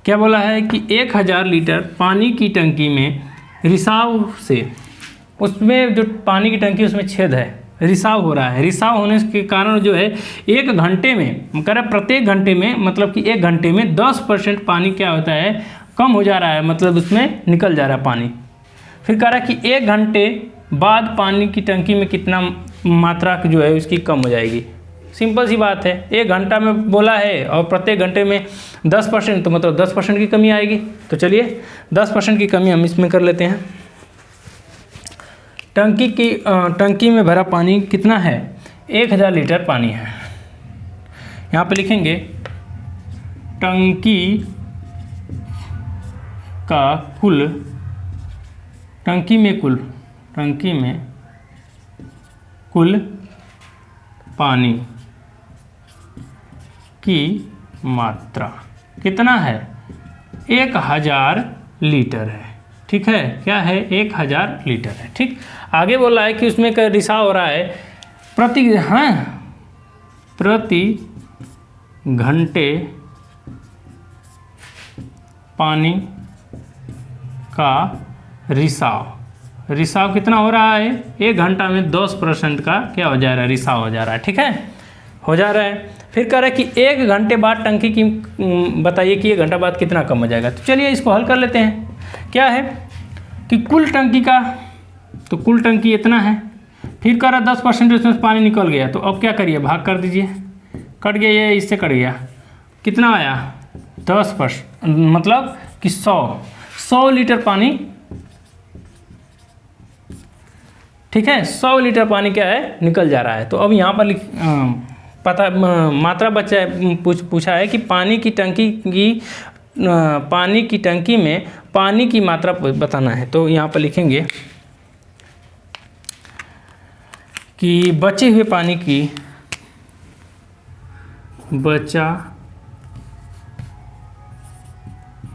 क्या बोला है कि 1000 लीटर पानी की टंकी में रिसाव से, उसमें जो पानी की टंकी उसमें छेद है, रिसाव हो रहा है। रिसाव होने के कारण जो है 1 घंटे में, कह रहा प्रत्येक घंटे में, मतलब कि 1 घंटे में 10% पानी क्या होता है? कम हो जा रहा है, मतलब उसमें निकल जा रहा है पानी। फिर कह रहा है कि 1 घंटे बाद पानी की टंकी में कितना मात्रा जो है उसकी कम हो जाएगी। सिंपल सी बात है, 1 घंटा में बोला है और प्रत्येक घंटे में 10%, तो मतलब 10% की कमी आएगी। तो चलिए 10% की कमी हम इसमें कर लेते हैं। टंकी में भरा पानी कितना है? 1000 लीटर पानी है। यहाँ पे लिखेंगे टंकी में कुल पानी की मात्रा कितना है? 1000 लीटर है। ठीक है, क्या है? 1000 लीटर है। ठीक, आगे बोला है कि उसमें का रिसाव हो रहा है प्रति घंटे पानी का रिसाव कितना हो रहा है? 1 घंटा में 10% का क्या हो जा रहा है? रिसाव हो जा रहा है। ठीक है, हो जा रहा है। फिर कह रहा है कि 1 घंटे बाद टंकी की, बताइए कि 1 घंटा बाद कितना कम हो जाएगा। तो चलिए इसको हल कर लेते हैं। क्या है कि कुल टंकी का, तो कुल टंकी इतना है। फिर कह रहा 10% इसमें पानी निकल गया, तो अब क्या करिए? भाग कर दीजिए। कट गया, ये इससे कट गया, कितना आया? 10%, मतलब कि 100 लीटर पानी। ठीक है, 100 लीटर पानी क्या है? निकल जा रहा है। तो अब यहाँ पर मात्रा बचा है, पूछा है कि पानी की टंकी में पानी की मात्रा बताना है। तो यहाँ पर लिखेंगे कि बचे हुए पानी की,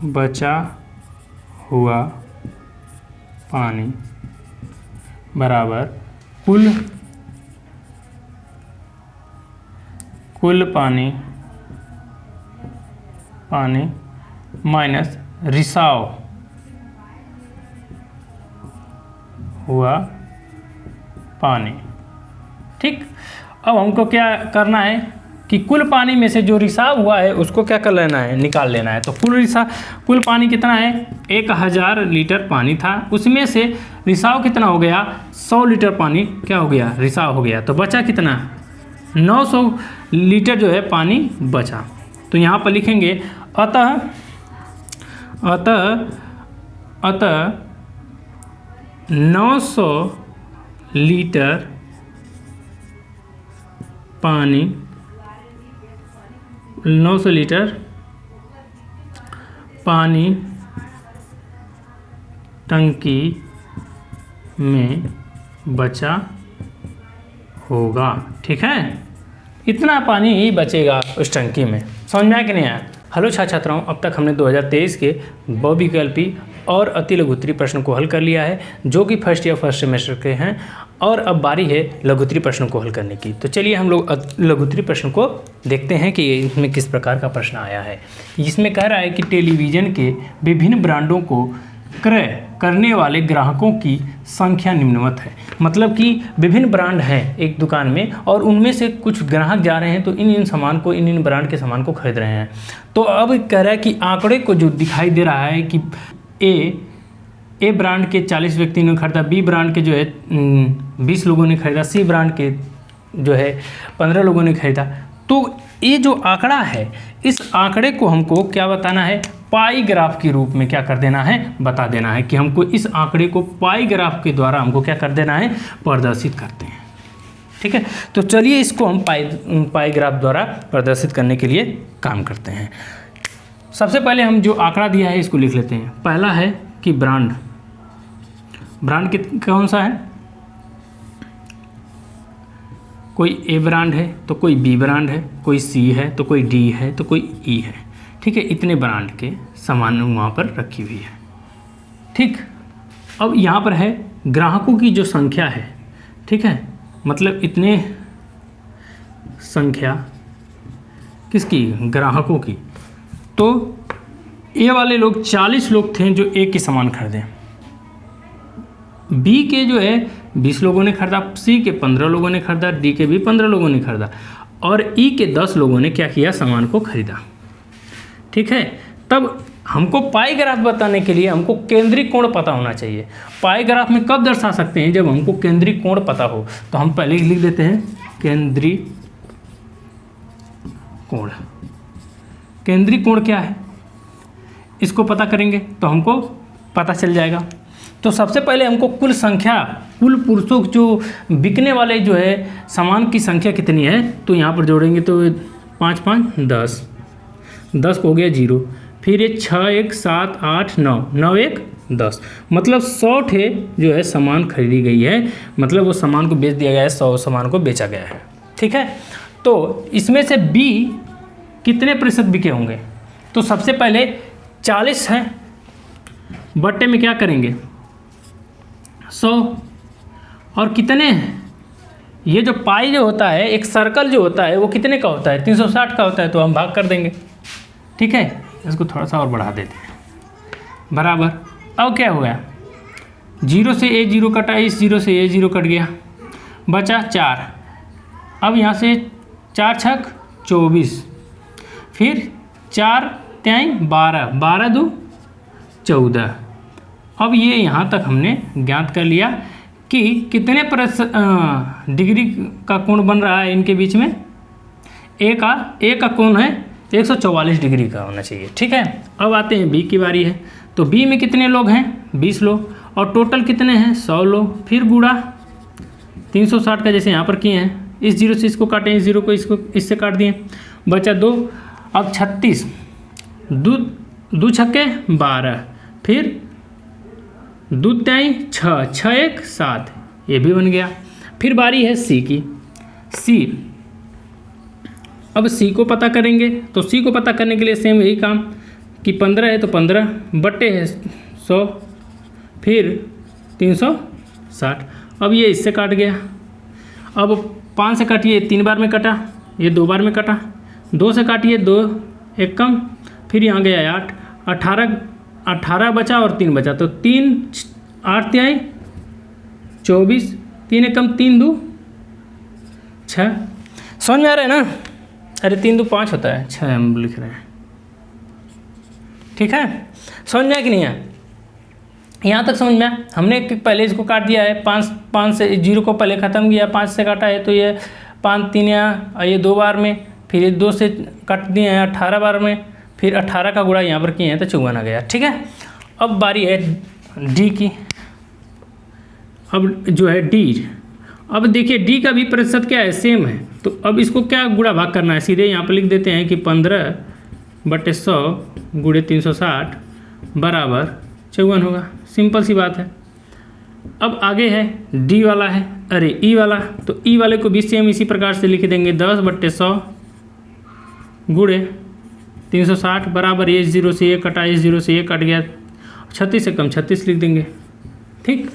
बचा हुआ पानी बराबर कुल पानी माइनस रिसाव हुआ पानी। ठीक, अब हमको क्या करना है कि कुल पानी में से जो रिसाव हुआ है उसको क्या कर लेना है? निकाल लेना है। तो कुल पानी कितना है? 1000 लीटर पानी था, उसमें से रिसाव कितना हो गया? 100 लीटर पानी क्या हो गया? रिसाव हो गया। तो बचा कितना? 900 लीटर जो है पानी बचा। तो यहाँ पर लिखेंगे अतः 900 लीटर पानी, 900 लीटर पानी टंकी में बचा होगा। ठीक है, इतना पानी ही बचेगा उस टंकी में। समझ में आया कि नहीं आया? हेलो छात्रों, अब तक हमने 2023 के बहुविकल्पी और अति लघुत्तरीय प्रश्न को हल कर लिया है, जो कि फर्स्ट ईयर फर्स्ट सेमेस्टर के हैं। और अब बारी है लघुत्तरी प्रश्नों को हल करने की। तो चलिए हम लोग लघुत्तरी प्रश्न को देखते हैं कि इसमें किस प्रकार का प्रश्न आया है। इसमें कह रहा है कि टेलीविज़न के विभिन्न ब्रांडों को क्रय करने वाले ग्राहकों की संख्या निम्नवत है। मतलब कि विभिन्न ब्रांड हैं एक दुकान में और उनमें से कुछ ग्राहक जा रहे हैं तो इन सामान को इन ब्रांड के सामान को खरीद रहे हैं। तो अब कह रहा है कि आंकड़े को जो दिखाई दे रहा है कि ए ब्रांड के 40 व्यक्ति ने खरीदा, बी ब्रांड के जो है 20 लोगों ने खरीदा, सी ब्रांड के जो है 15 लोगों ने खरीदा। तो ये जो आंकड़ा है इस आंकड़े को हमको क्या बताना है, पाई ग्राफ के रूप में क्या कर देना है, बता देना है कि हमको इस आंकड़े को पाई ग्राफ के द्वारा हमको क्या कर देना है, प्रदर्शित करते हैं। ठीक है, तो चलिए इसको हम पाई ग्राफ द्वारा प्रदर्शित करने के लिए काम करते हैं। सबसे पहले हम जो आंकड़ा दिया है इसको लिख लेते हैं। पहला है कि ब्रांड कौन सा है, कोई ए ब्रांड है तो कोई बी ब्रांड है, कोई सी है तो कोई डी है तो कोई ई है। ठीक है, इतने ब्रांड के सामान वहाँ पर रखी हुई है। ठीक, अब यहाँ पर है ग्राहकों की जो संख्या है। ठीक है, मतलब इतने संख्या किसकी, ग्राहकों की। तो ए वाले लोग 40 लोग थे जो ए के सामान खरीदे, बी के जो है 20 लोगों ने खरीदा, सी के 15 लोगों ने खरीदा, डी के भी 15 लोगों ने खरीदा और ई के 10 लोगों ने क्या किया, सामान को खरीदा। ठीक है, तब हमको पाई ग्राफ बताने के लिए हमको केंद्रीय कोण पता होना चाहिए। पाई ग्राफ में कब दर्शा सकते हैं, जब हमको केंद्रीय कोण पता हो। तो हम पहले ही लिख देते हैं केंद्रीय कोण। केंद्रीय कोण क्या है इसको पता करेंगे तो हमको पता चल जाएगा। तो सबसे पहले हमको कुल संख्या, कुल पुरुषों जो बिकने वाले जो है सामान की संख्या कितनी है, तो यहाँ पर जोड़ेंगे तो 5 5 10, 10 को हो गया 0, फिर ये 6 1 7 8 9, 9 1 10, मतलब 100 ठे जो है सामान खरीदी गई है, मतलब वो सामान को बेच दिया गया है, 100 सामान को बेचा गया है। ठीक है, तो इसमें से बी कितने प्रतिशत बिके होंगे, तो सबसे पहले 40 है बट्टे में क्या करेंगे 100, और कितने, ये जो पाई जो होता है, एक सर्कल जो होता है वो कितने का होता है, 360 का होता है, तो हम भाग कर देंगे। ठीक है, इसको थोड़ा सा और बढ़ा देते हैं, बराबर। अब क्या हुआ, 0 से ए 0 कटा, इस 0 से ए 0 कट गया, बचा 4। अब यहाँ से 4 छक 24, फिर 4 3 12, 12 2 14। अब ये यहाँ तक हमने ज्ञात कर लिया कि कितने डिग्री का कोण बन रहा है इनके बीच में। ए का कोण है 144 डिग्री का होना चाहिए। ठीक है, अब आते हैं बी की बारी है। तो बी में कितने लोग हैं, 20 लोग, और टोटल कितने हैं, 100 लोग, फिर गुणा 360 का जैसे यहाँ पर किए हैं, इस 0 से इसको काटें, इस 0 को इससे काट दिए, बचा 2। अब 36, 2 छक्के 12, फिर 2 3 6, 6 1 7, ये भी बन गया। फिर बारी है सी की। सी, अब सी को पता करेंगे, तो सी को पता करने के लिए सेम यही काम कि 15 है तो 15 बट्टे है 100, फिर 360। अब ये इससे काट गया, अब 5 से काटिए, 3 बार में कटा, ये 2 बार में कटा, 2 से काटिए, 2 एक कम, फिर यहाँ गया 8, 18 बचा और 3 बचा, तो 3 8 3 24, 3 एक कम, 3 2 6। समझ में आ रहा है ना, अरे 3 2 5 होता है, 6 हम लिख रहे हैं। ठीक है, समझ में आया कि नहीं है, यहाँ तक समझ में आया। हमने पहले इसको काट दिया है, 5 से 0 को पहले ख़त्म किया, 5 से काटा है तो ये 5 3 यहाँ, ये 2 बार में, फिर ये 2 से काट दिए हैं 18 बार में, फिर 18 का गुणा यहाँ पर किए हैं तो 54 आ गया। ठीक है, अब बारी है डी की। अब जो है डी, अब देखिए डी का भी प्रतिशत क्या है, सेम है। तो अब इसको क्या गुणा भाग करना है, सीधे यहाँ पर लिख देते हैं कि 15/100 गुणे 360 बराबर 54 होगा, सिंपल सी बात है। अब आगे है डी वाला है, अरे ई वाला, तो ई वाले को भी सेम इसी प्रकार से लिख देंगे 10/100 गुणे 360 बराबर, ये 0 से ये कटा, इस 0 से ये कट गया, 36 से कम 36 लिख देंगे। ठीक,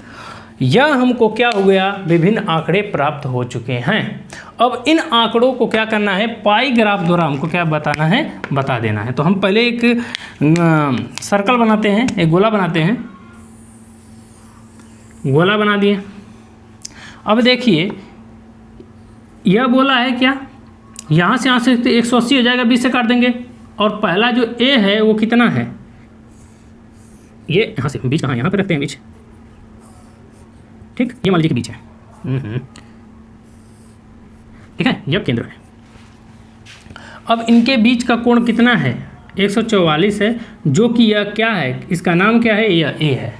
यह हमको क्या हो गया, विभिन्न आंकड़े प्राप्त हो चुके हैं। अब इन आंकड़ों को क्या करना है, पाई ग्राफ द्वारा हमको क्या बताना है, बता देना है। तो हम पहले एक सर्कल बनाते हैं, एक गोला बनाते हैं, गोला बना दिए। अब देखिए यह गोला है क्या, यहाँ से 180 हो जाएगा, 20 से काट देंगे। और पहला जो ए है वो कितना है, ये यहाँ से बीच कहाँ, यहाँ पे रखते हैं बीच, ठीक, ये मान लीजिए कि बीच है, ठीक है, यह केंद्र है। अब इनके बीच का कोण कितना है, 144 है, जो कि यह क्या है, इसका नाम क्या है, यह ए है,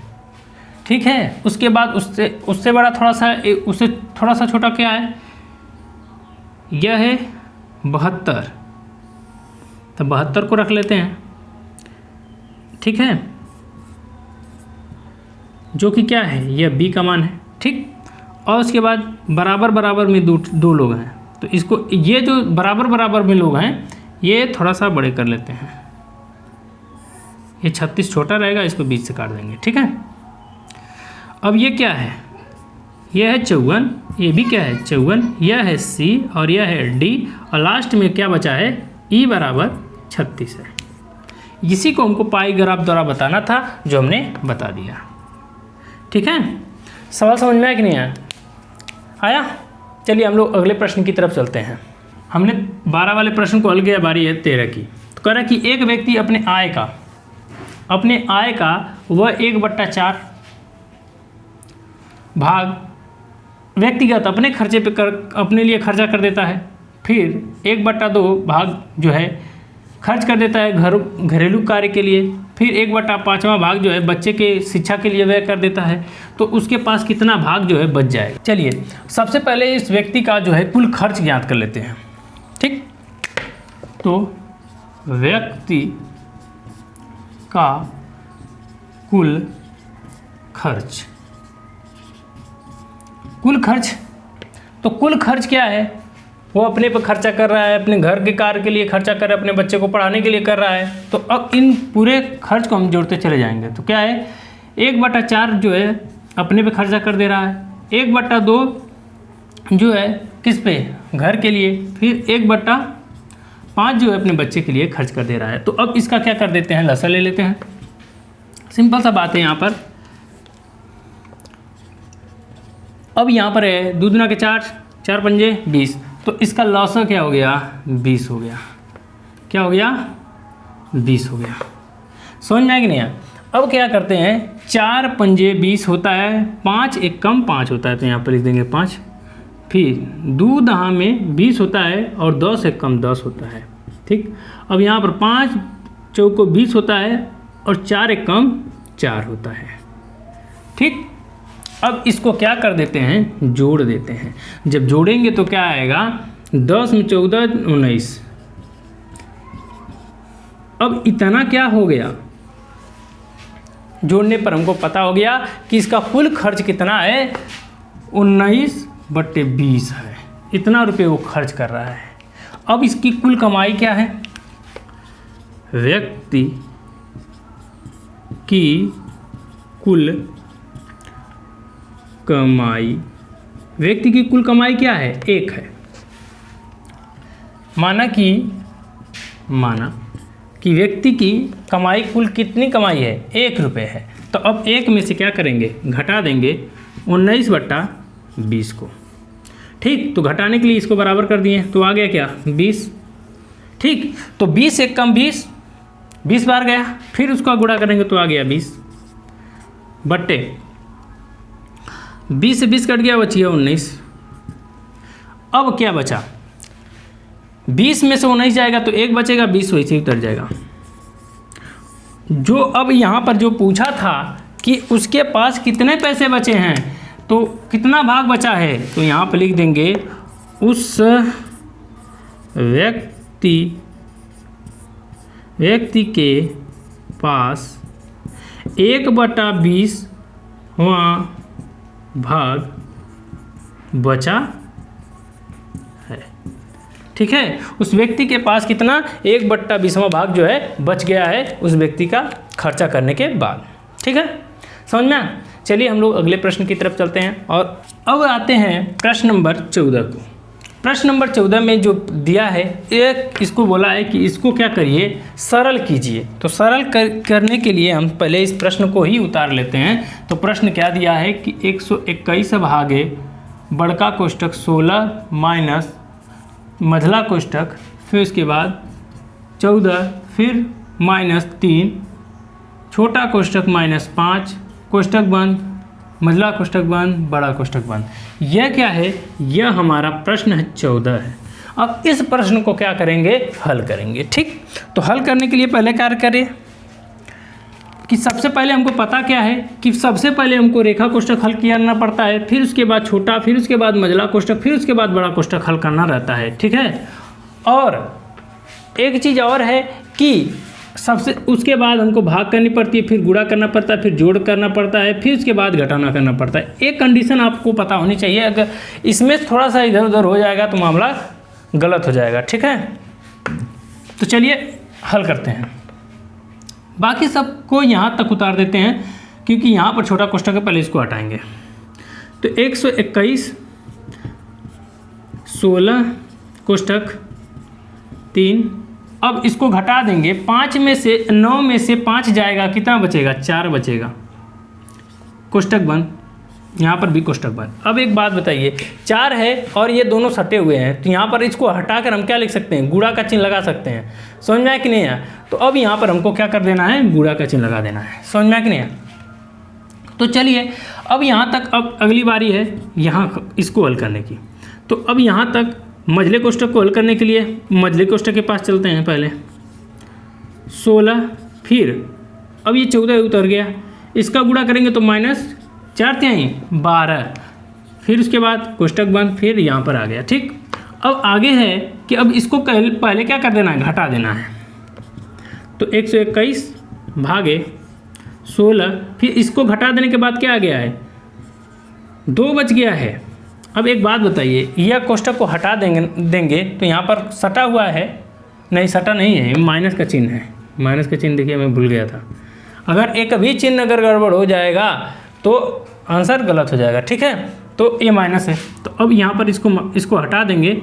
ठीक है। उसके बाद उससे बड़ा थोड़ा सा, उससे थोड़ा सा छोटा क्या है, यह है 72, तो 72 को रख लेते हैं, ठीक है, जो कि क्या है, यह बी का मान है, ठीक। और उसके बाद बराबर बराबर में दो लोग हैं, तो इसको, ये जो बराबर बराबर में लोग हैं ये थोड़ा सा बड़े कर लेते हैं, ये 36 छोटा रहेगा, इसको बीच से काट देंगे, ठीक है। अब ये क्या है, यह है 54, ये भी क्या है 54, यह है सी और यह है डी, और लास्ट में क्या बचा है, ई बराबर 36 है। इसी को हमको पाई ग्राफ द्वारा बताना था, जो हमने बता दिया, ठीक है। सवाल समझ में आया कि नहीं आया? चलिए हम लोग अगले प्रश्न की तरफ चलते हैं। हमने 12 वाले प्रश्न को हल किया, बारी है 13 की। तो कह रहा है कि एक व्यक्ति अपने आय का वह 1/4 भाग व्यक्तिगत अपने खर्चे पे अपने लिए खर्चा कर देता है, फिर 1/2 भाग जो है खर्च कर देता है घरेलू कार्य के लिए, फिर 1/5वां भाग जो है बच्चे के शिक्षा के लिए व्यय कर देता है। तो उसके पास कितना भाग जो है बच जाएगा। चलिए सबसे पहले इस व्यक्ति का जो है कुल खर्च ज्ञात कर लेते हैं, ठीक। तो व्यक्ति का कुल खर्च, तो कुल खर्च क्या है, वो अपने पर खर्चा कर रहा है, अपने घर के कार्य के लिए खर्चा कर रहा है, अपने बच्चे को पढ़ाने के लिए कर रहा है। तो अब इन पूरे खर्च को हम जोड़ते चले जाएंगे। तो क्या है, 1/4 जो है अपने पे खर्चा कर दे रहा है, 1/2 जो है किस पे, घर के लिए, फिर 1/5 जो है अपने बच्चे के लिए खर्च कर दे रहा है। तो अब इसका क्या कर देते हैं, लसा ले लेते हैं। सिंपल सा बात है यहाँ पर। अब यहाँ पर है 2 दूना के 4, 4 पंजे 20, तो इसका लौसा क्या हो गया, 20 हो गया। क्या हो गया, 20 हो गया। समझ में आया कि नहीं आया? अब क्या करते हैं, 4 पंजे 20 होता है, 5 एक कम 5 होता है, तो यहाँ पर लिख देंगे 5। फिर 2 दहा में 20 होता है और 10 एक कम 10 होता है, ठीक। अब यहाँ पर 5 चौको 20 होता है और 4 एक कम 4 होता है, ठीक। अब इसको क्या कर देते हैं, जोड़ देते हैं। जब जोड़ेंगे तो क्या आएगा, 10 में 14 19। अब इतना क्या हो गया, जोड़ने पर हमको पता हो गया कि इसका कुल खर्च कितना है, 19/20 है। इतना रुपये वो खर्च कर रहा है। अब इसकी कुल कमाई क्या है, व्यक्ति की कुल कमाई, व्यक्ति की कुल कमाई क्या है, 1 है। माना कि व्यक्ति की कमाई कुल कितनी कमाई है, 1 रुपये है। तो अब 1 में से क्या करेंगे, घटा देंगे 19/20 को, ठीक। तो घटाने के लिए इसको बराबर कर दिए, तो आ गया क्या, 20, ठीक। तो 20 एक कम 20 बार गया, फिर उसका गुणा करेंगे तो आ गया 20 बट्टे 20 से 20 कट गया, बचिए 19। अब क्या बचा, 20 में से 19 जाएगा तो 1 बचेगा, 20 वैसे ही उतर जाएगा। जो अब यहाँ पर जो पूछा था कि उसके पास कितने पैसे बचे हैं, तो कितना भाग बचा है, तो यहाँ पर लिख देंगे उस व्यक्ति के पास 1/20वां भाग बचा है, ठीक है। उस व्यक्ति के पास कितना, 1/20वां भाग जो है बच गया है उस व्यक्ति का खर्चा करने के बाद, ठीक है। समझ में? चलिए हम लोग अगले प्रश्न की तरफ चलते हैं और अब आते हैं प्रश्न नंबर 14 को। प्रश्न नंबर 14 में जो दिया है एक इसको बोला है कि इसको क्या करिए, सरल कीजिए। तो सरल करने के लिए हम पहले इस प्रश्न को ही उतार लेते हैं। तो प्रश्न क्या दिया है कि 121 भागे बड़का कोष्टक 16 माइनस मझला कोष्टक, फिर उसके बाद 14, फिर -3, छोटा कोष्टक -5, कोष्टक बंद, मझला कोष्टक बंद, बड़ा कोष्टक बंद। यह क्या है, यह हमारा प्रश्न है 14 है। अब इस प्रश्न को क्या करेंगे, हल करेंगे। ठीक, तो हल करने के लिए पहले क्या करें कि सबसे पहले हमको पता क्या है कि सबसे पहले हमको रेखा कोष्टक हल करना पड़ता है, फिर उसके बाद छोटा, फिर उसके बाद मझला कोष्टक, फिर उसके बाद बड़ा कोष्टक हल करना रहता है। ठीक है, और एक चीज़ और है कि सबसे उसके बाद हमको भाग करनी पड़ती है, फिर गुणा करना पड़ता है, फिर जोड़ करना पड़ता है, फिर उसके बाद घटाना करना पड़ता है। एक कंडीशन आपको पता होनी चाहिए, अगर इसमें थोड़ा सा इधर उधर हो जाएगा तो मामला गलत हो जाएगा। ठीक है, तो चलिए हल करते हैं। बाकी सबको यहाँ तक उतार देते हैं क्योंकि यहाँ पर छोटा कोष्टक है, पहले इसको हटाएंगे। तो 121 16 कोष्टक 3, अब इसको घटा देंगे। 5 में से 9 में से 5 जाएगा, कितना बचेगा, 4 बचेगा, कोष्टक बंद, यहाँ पर भी कोष्टक बंद। अब एक बात बताइए, 4 है और ये दोनों सटे हुए हैं, तो यहाँ पर इसको हटाकर हम क्या लिख सकते हैं, गुणा का चिन्ह लगा सकते हैं। समझ में आया कि नहीं है? तो अब यहाँ पर हमको क्या कर देना है, गुणा का चिन्ह लगा देना है। समझ में आया कि नहीं है? तो चलिए अब यहाँ तक, अब अगली बारी है यहाँ इसको हल करने की। तो अब यहाँ तक मझले कोष्टक को हल करने के लिए मझले कोष्टक के पास चलते हैं। पहले 16, फिर अब ये 14 उतर गया, इसका गुणा करेंगे तो -4 12, फिर उसके बाद कोष्टक बंद, फिर यहाँ पर आ गया। ठीक, अब आगे है कि अब इसको पहले क्या कर देना है, घटा देना है। तो 121 भागे 16, फिर इसको घटा देने के बाद क्या आ गया है, 2 बच गया है। अब एक बात बताइए, यह कोष्टक को हटा देंगे तो यहाँ पर सटा हुआ है, नहीं सटा नहीं है, माइनस का चिन्ह है। माइनस का चिन्ह देखिए, मैं भूल गया था। अगर एक भी चिन्ह अगर गड़बड़ हो जाएगा तो आंसर गलत हो जाएगा। ठीक है, तो ये माइनस है, तो अब यहाँ पर इसको हटा देंगे।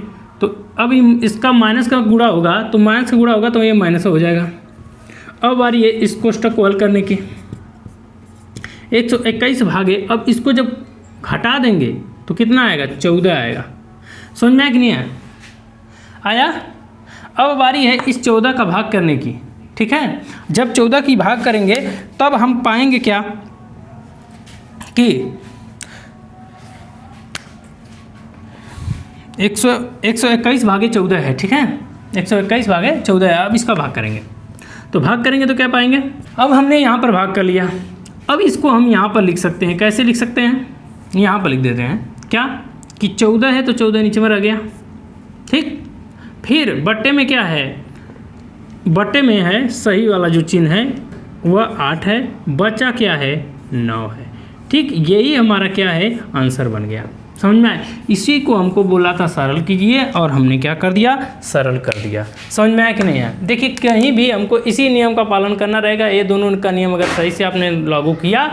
तो अब इसका माइनस का गुणा होगा, तो माइनस का गुणा होगा तो ये माइनस हो जाएगा। अब बारी है इस कोष्टक को हल करने की। 121 भागे, अब इसको जब घटा देंगे तो कितना आएगा, 14 आएगा। समझ में आया कि नहीं आया? अब बारी है इस 14 का भाग करने की। ठीक है, जब 14 की भाग करेंगे तब हम पाएंगे क्या कि 121 भागे 14 है। ठीक है, 121 भागे 14 है। अब इसका भाग करेंगे, तो भाग करेंगे तो क्या पाएंगे, अब हमने यहाँ पर भाग कर लिया। अब इसको हम यहाँ पर लिख सकते हैं। कैसे लिख सकते हैं, यहाँ पर लिख देते हैं क्या कि 14 है तो 14 नीचे में रह गया। ठीक, फिर बट्टे में क्या है, बट्टे में है सही वाला जो चिन्ह है वह 8 है, बचा क्या है, 9 है। ठीक, यही हमारा क्या है, आंसर बन गया। समझ में आया? इसी को हमको बोला था सरल कीजिए और हमने क्या कर दिया, सरल कर दिया। समझ में आया कि नहीं आया? देखिए कहीं भी हमको इसी नियम का पालन करना रहेगा। ये दोनों का नियम अगर सही से आपने लागू किया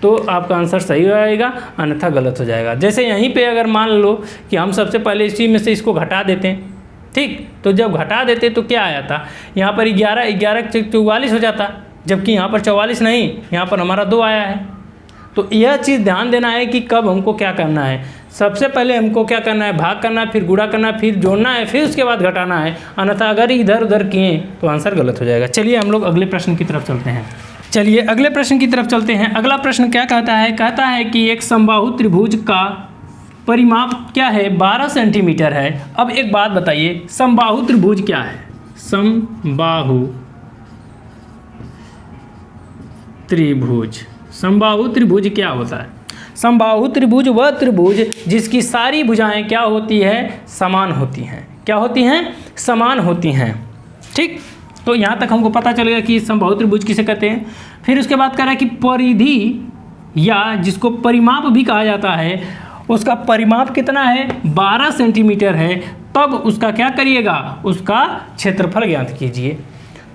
तो आपका आंसर सही आएगा, अन्यथा गलत हो जाएगा। जैसे यहीं पे अगर मान लो कि हम सबसे पहले इसी में से इसको घटा देते हैं। ठीक, तो जब घटा देते तो क्या आया था, यहाँ पर 11 44 हो जाता, जबकि यहाँ पर 44 नहीं, यहाँ पर हमारा 2 आया है। तो यह चीज़ ध्यान देना है कि कब हमको क्या करना है। सबसे पहले हमको क्या करना है, भाग करना है, फिर गुणा करना है, फिर जोड़ना है, फिर उसके बाद घटाना है। अन्यथा अगर इधर उधर किए तो आंसर गलत हो जाएगा। चलिए हम लोग अगले प्रश्न की तरफ चलते हैं। चलिए अगले प्रश्न की तरफ चलते हैं। अगला प्रश्न क्या कहता है, कहता है कि एक समबाहु त्रिभुज का परिमाप क्या है, 12 सेंटीमीटर है। अब एक बात बताइए, समबाहु त्रिभुज क्या है, समबाहु त्रिभुज, समबाहु त्रिभुज क्या होता है? समबाहु त्रिभुज वह त्रिभुज जिसकी सारी भुजाएं क्या होती है, समान होती हैं। क्या होती हैं, समान होती हैं। ठीक, तो यहाँ तक हमको पता चलेगा कि समबाहु त्रिभुज किसे कहते हैं। फिर उसके बाद कह रहा है कि परिधि या जिसको परिमाप भी कहा जाता है, उसका परिमाप कितना है, 12 सेंटीमीटर है। तब उसका क्या करिएगा, उसका क्षेत्रफल ज्ञात कीजिए।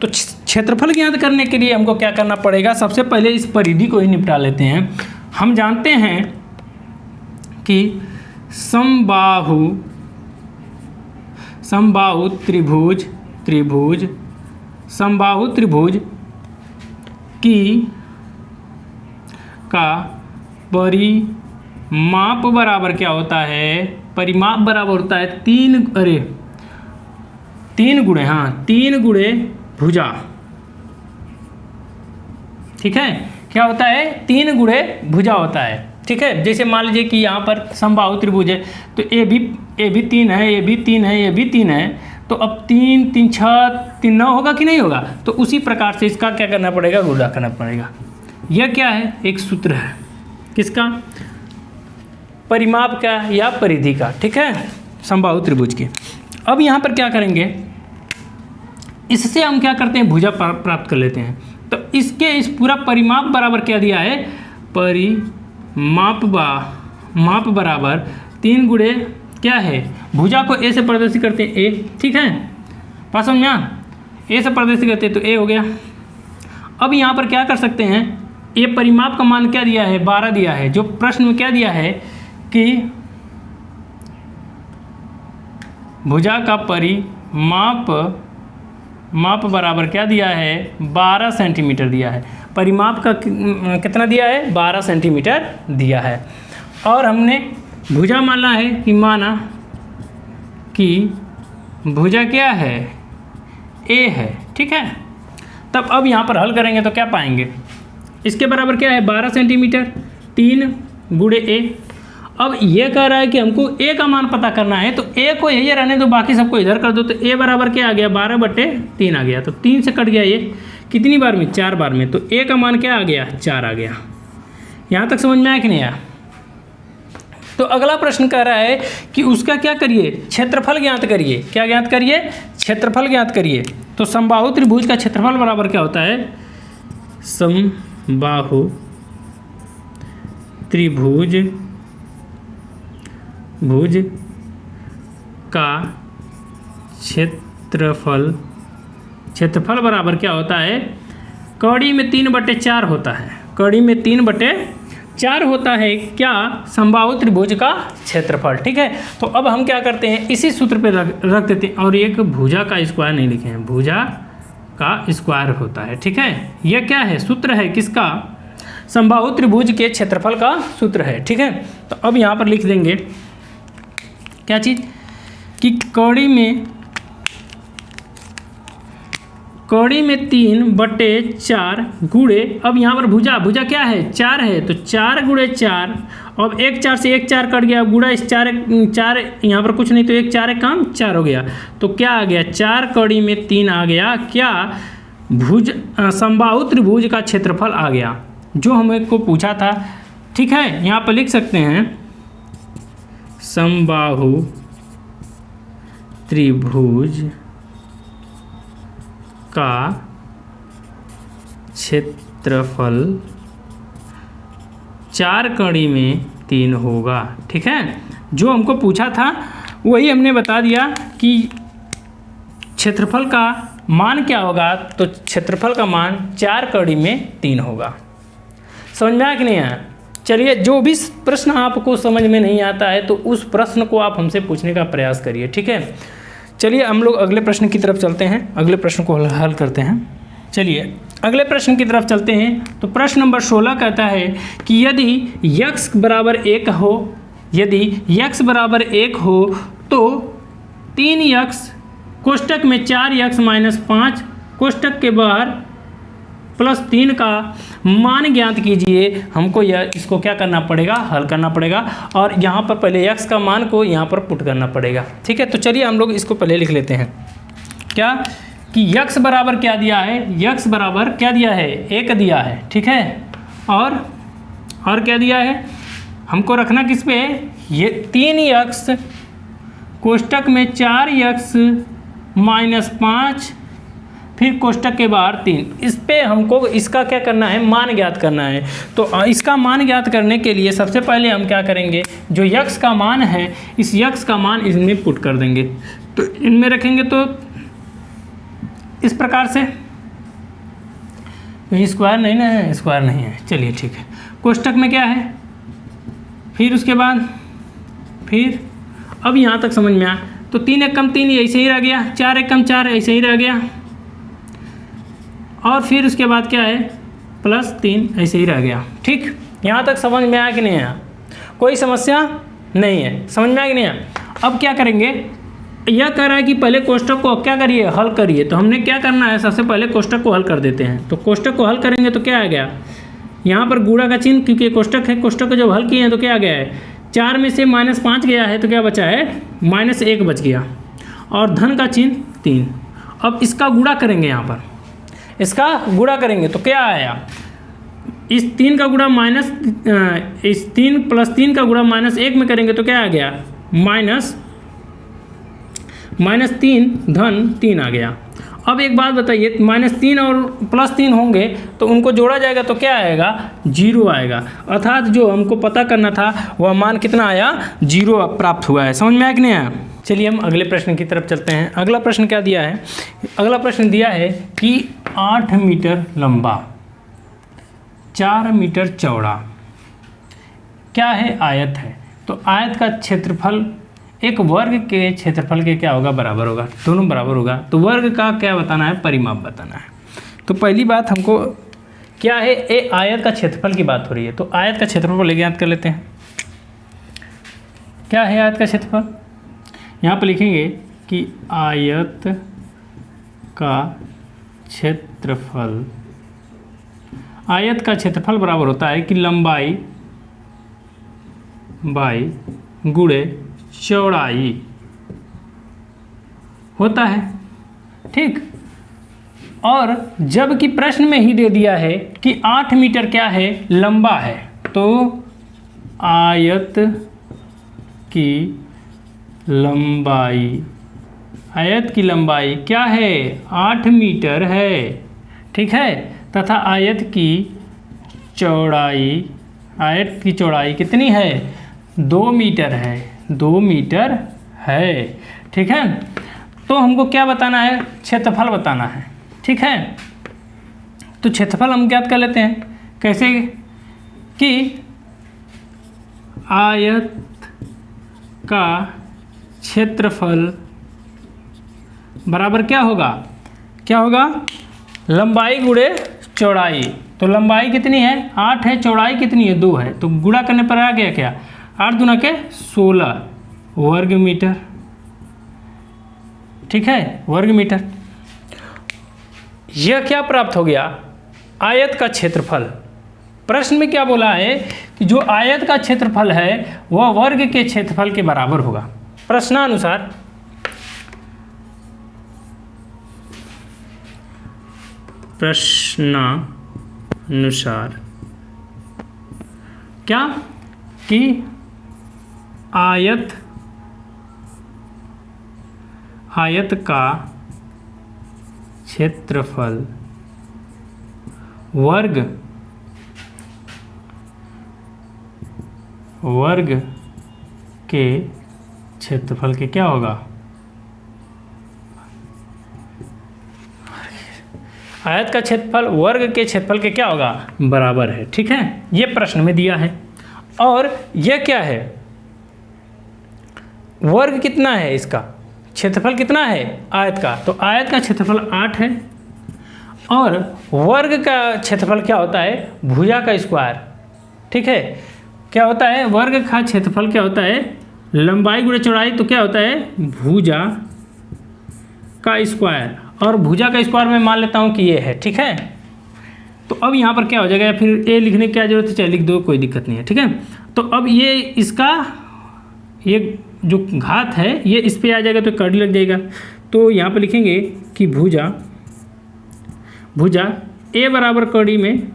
तो क्षेत्रफल ज्ञात करने के लिए हमको क्या करना पड़ेगा, सबसे पहले इस परिधि को ही निपटा लेते हैं। हम जानते हैं कि समबाहु त्रिभुज की का परिमाप बराबर क्या होता है? परिमाप बराबर होता है 3 गुणे भुजा। ठीक है, क्या होता है? 3 गुणे भुजा होता है। ठीक है, जैसे मान लीजिए कि यहाँ पर समबाहु त्रिभुज है, तो ए भी 3 है, ये भी 3 है, ये भी 3 है, तो अब 3 3 6 3 9 होगा कि नहीं होगा? तो उसी प्रकार से इसका क्या करना पड़ेगा? गुणा करना पड़ेगा। यह क्या है? एक सूत्र है, किसका? परिमाप का या परिधि का। ठीक है, समबाहु त्रिभुज की। अब यहाँ पर क्या करेंगे, इससे हम क्या करते हैं? भुजा प्राप्त कर लेते हैं। तो इसके इस पूरा परिमाप बराबर क्या दिया है? माप बराबर 3 गुणे क्या है? भुजा को ए से प्रदर्शित करते हैं, ए। ठीक है, बात समझ में आ? ए से प्रदर्शित करते हैं तो ए हो गया। अब यहाँ पर क्या कर सकते हैं? ये परिमाप का मान क्या दिया है? 12 दिया है। जो प्रश्न में क्या दिया है कि भुजा का परिमाप बराबर क्या दिया है? 12 सेंटीमीटर दिया है। परिमाप का कितना दिया है? 12 सेंटीमीटर दिया है। और हमने भुजा माना है कि भुजा क्या है? ए है। ठीक है, तब अब यहाँ पर हल करेंगे तो क्या पाएंगे? इसके बराबर क्या है? 12 सेंटीमीटर, 3 गुणे ए। अब ये कह रहा है कि हमको ए का मान पता करना है, तो ए को यही रहने दो, बाकी सबको इधर कर दो। तो ए बराबर क्या आ गया? 12/3 आ गया। तो 3 से कट गया ये, कितनी बार में? 4 बार में। तो ए का मान क्या आ गया? 4 आ गया। यहाँ तक समझ में आया कि नहीं आया? तो अगला प्रश्न कह रहा है कि उसका क्या करिए? क्षेत्रफल ज्ञात करिए। क्या ज्ञात करिए? क्षेत्रफल ज्ञात करिए। तो समबाहु त्रिभुज का क्षेत्रफल बराबर क्या होता है? समबाहु त्रिभुज का क्षेत्रफल बराबर क्या होता है? कौड़ी में 3/4 होता है। कौड़ी में 3/4 होता है क्या? समबाहु त्रिभुज का क्षेत्रफल। ठीक है, तो अब हम क्या करते हैं? इसी सूत्र पे रख देते हैं। और एक भुजा का स्क्वायर नहीं लिखे हैं, भुजा का स्क्वायर होता है। ठीक है, यह क्या है? सूत्र है किसका? समबाहु त्रिभुज के क्षेत्रफल का सूत्र है। ठीक है, तो अब यहाँ पर लिख देंगे क्या चीज़? कि कौड़ी में 3/4 गुणे, अब यहाँ पर भुजा क्या है? 4 है, तो 4 गुणे 4। अब 1 4 से 1 4 कट गया, गुणा इस 4 यहाँ पर कुछ नहीं, तो 1 4 काम 4 हो गया। तो क्या आ गया? 4 कौड़ी में 3 आ गया। क्या? समबाहु त्रिभुज का क्षेत्रफल आ गया, जो हमें को पूछा था। ठीक है, यहाँ पर लिख सकते हैं समबाहु त्रिभुज का क्षेत्रफल 4 कड़ी में 3 होगा। ठीक है, जो हमको पूछा था वही हमने बता दिया कि क्षेत्रफल का मान क्या होगा। तो क्षेत्रफल का मान 4 कड़ी में 3 होगा। समझ में आया कि नहीं आया? चलिए, जो भी प्रश्न आपको समझ में नहीं आता है तो उस प्रश्न को आप हमसे पूछने का प्रयास करिए। ठीक है, चलिए हम लोग अगले प्रश्न की तरफ चलते हैं, अगले प्रश्न को हल करते हैं। चलिए अगले प्रश्न की तरफ चलते हैं। तो प्रश्न नंबर 16 कहता है कि यदि x बराबर 1 हो, यदि x बराबर 1 हो तो 3x कोष्टक में 4x - 5 कोष्टक के बाहर +3 का मान ज्ञात कीजिए। हमको इसको क्या करना पड़ेगा? हल करना पड़ेगा। और यहाँ पर पहले x का मान को यहाँ पर पुट करना पड़ेगा। ठीक है, तो चलिए हम लोग इसको पहले लिख लेते हैं। क्या कि x बराबर क्या दिया है? x बराबर क्या दिया है? 1 दिया है। ठीक है, और क्या दिया है? हमको रखना किस पे? ये 3x कोष्टक में 4x - 5 फिर कोष्टक के बाहर 3। इस पे हमको इसका क्या करना है? मान ज्ञात करना है। तो इसका मान ज्ञात करने के लिए सबसे पहले हम क्या करेंगे? जो x का मान है, इस x का मान इसमें पुट कर देंगे। तो इनमें रखेंगे तो इस प्रकार से, स्क्वायर नहीं ना है, स्क्वायर नहीं है। चलिए ठीक है, कोष्टक में क्या है, फिर उसके बाद फिर अब यहाँ तक समझ में आया। तो 3 एक कम 3 ऐसे ही रह गया, 4 एक कम 4 ऐसे ही रह गया, और फिर उसके बाद क्या है +3 ऐसे ही रह गया। ठीक, यहाँ तक समझ में आया कि नहीं आया? कोई समस्या नहीं है, समझ में आया कि नहीं आया? अब क्या करेंगे, यह कह रहा है कि पहले कोष्टक को क्या करिए, हल करिए। तो हमने क्या करना है, सबसे पहले कोष्टक को हल कर देते हैं। तो कोष्टक को हल करेंगे तो क्या आ गया, यहाँ पर गुणा का चिन्ह, क्योंकि कोष्टक है, कोष्टक को जब हल किए हैं तो क्या आ गया है, 4 में से -5 गया है तो क्या बचा है, -1 बच गया, और धन का चिन्ह 3। अब इसका गुणा करेंगे, यहाँ पर इसका गुणा करेंगे तो क्या आया, इस 3 का गुणा इस 3 + 3 का गुणा -1 में करेंगे तो क्या आ गया, -3 धन 3 आ गया। अब एक बात बताइए, -3 और +3 होंगे तो उनको जोड़ा जाएगा तो क्या आएगा, 0 आएगा। अर्थात जो हमको पता करना था वह मान कितना आया, 0 प्राप्त हुआ है। समझ में आया कि नहीं आया? चलिए हम अगले प्रश्न की तरफ चलते हैं। अगला प्रश्न क्या दिया है, अगला प्रश्न दिया है कि 8 मीटर लंबा 4 मीटर चौड़ा क्या है, आयत है। तो आयत का क्षेत्रफल एक वर्ग के क्षेत्रफल के क्या होगा, बराबर होगा, दोनों बराबर होगा। तो वर्ग का क्या बताना है, परिमाप बताना है। तो पहली बात हमको क्या है, ये आयत का क्षेत्रफल की बात हो रही है। तो आयत का क्षेत्रफल लेके याद कर लेते हैं। क्या है आयत का क्षेत्रफल, यहाँ पर लिखेंगे कि आयत का क्षेत्रफल, आयत का क्षेत्रफल बराबर होता है कि लंबाई बाई गुणे चौड़ाई होता है। ठीक, और जबकि प्रश्न में ही दे दिया है कि 8 मीटर क्या है, लंबा है, तो आयत की लंबाई, आयत की लंबाई क्या है, 8 मीटर है। ठीक है, तथा आयत की चौड़ाई, आयत की चौड़ाई कितनी है, 2 मीटर है, 2 मीटर है। ठीक है, तो हमको क्या बताना है, क्षेत्रफल बताना है। ठीक है, तो क्षेत्रफल हम ज्ञात कर लेते हैं। कैसे कि आयत का क्षेत्रफल बराबर क्या होगा, क्या होगा, लंबाई गुणे चौड़ाई। तो लंबाई कितनी है, 8 है, चौड़ाई कितनी है, 2 है। तो गुणा करने पर आ गया क्या, 8 दूना के 16 वर्ग मीटर। ठीक है, वर्ग मीटर। यह क्या प्राप्त हो गया, आयत का क्षेत्रफल। प्रश्न में क्या बोला है कि जो आयत का क्षेत्रफल है वह वर्ग के क्षेत्रफल के बराबर होगा, प्रश्नानुसार। प्रश्नानुसार क्या कि आयत का क्षेत्रफल वर्ग के क्षेत्रफल के क्या होगा, आयत का क्षेत्रफल वर्ग के क्षेत्रफल के क्या होगा, बराबर है। ठीक है, ये प्रश्न में दिया है। और यह क्या है, वर्ग कितना है, इसका क्षेत्रफल कितना है आयत का, तो आयत का क्षेत्रफल 8 है, और वर्ग का क्षेत्रफल क्या होता है, भुजा का स्क्वायर। ठीक है, क्या होता है, वर्ग का क्षेत्रफल क्या होता है, लंबाई गुणे चौड़ाई, तो क्या होता है, भुजा का स्क्वायर। और भुजा का स्क्वायर मैं मान लेता हूँ कि ये है। ठीक है, तो अब यहाँ पर क्या हो जाएगा, या फिर ए लिखने की क्या जरूरत है, चाहे लिख दो, कोई दिक्कत नहीं है। ठीक है, तो अब ये इसका ये जो घात है ये इस पे आ जाएगा तो कड़ी लग जाएगा। तो यहाँ पर लिखेंगे कि भुजा ए बराबर कड़ी में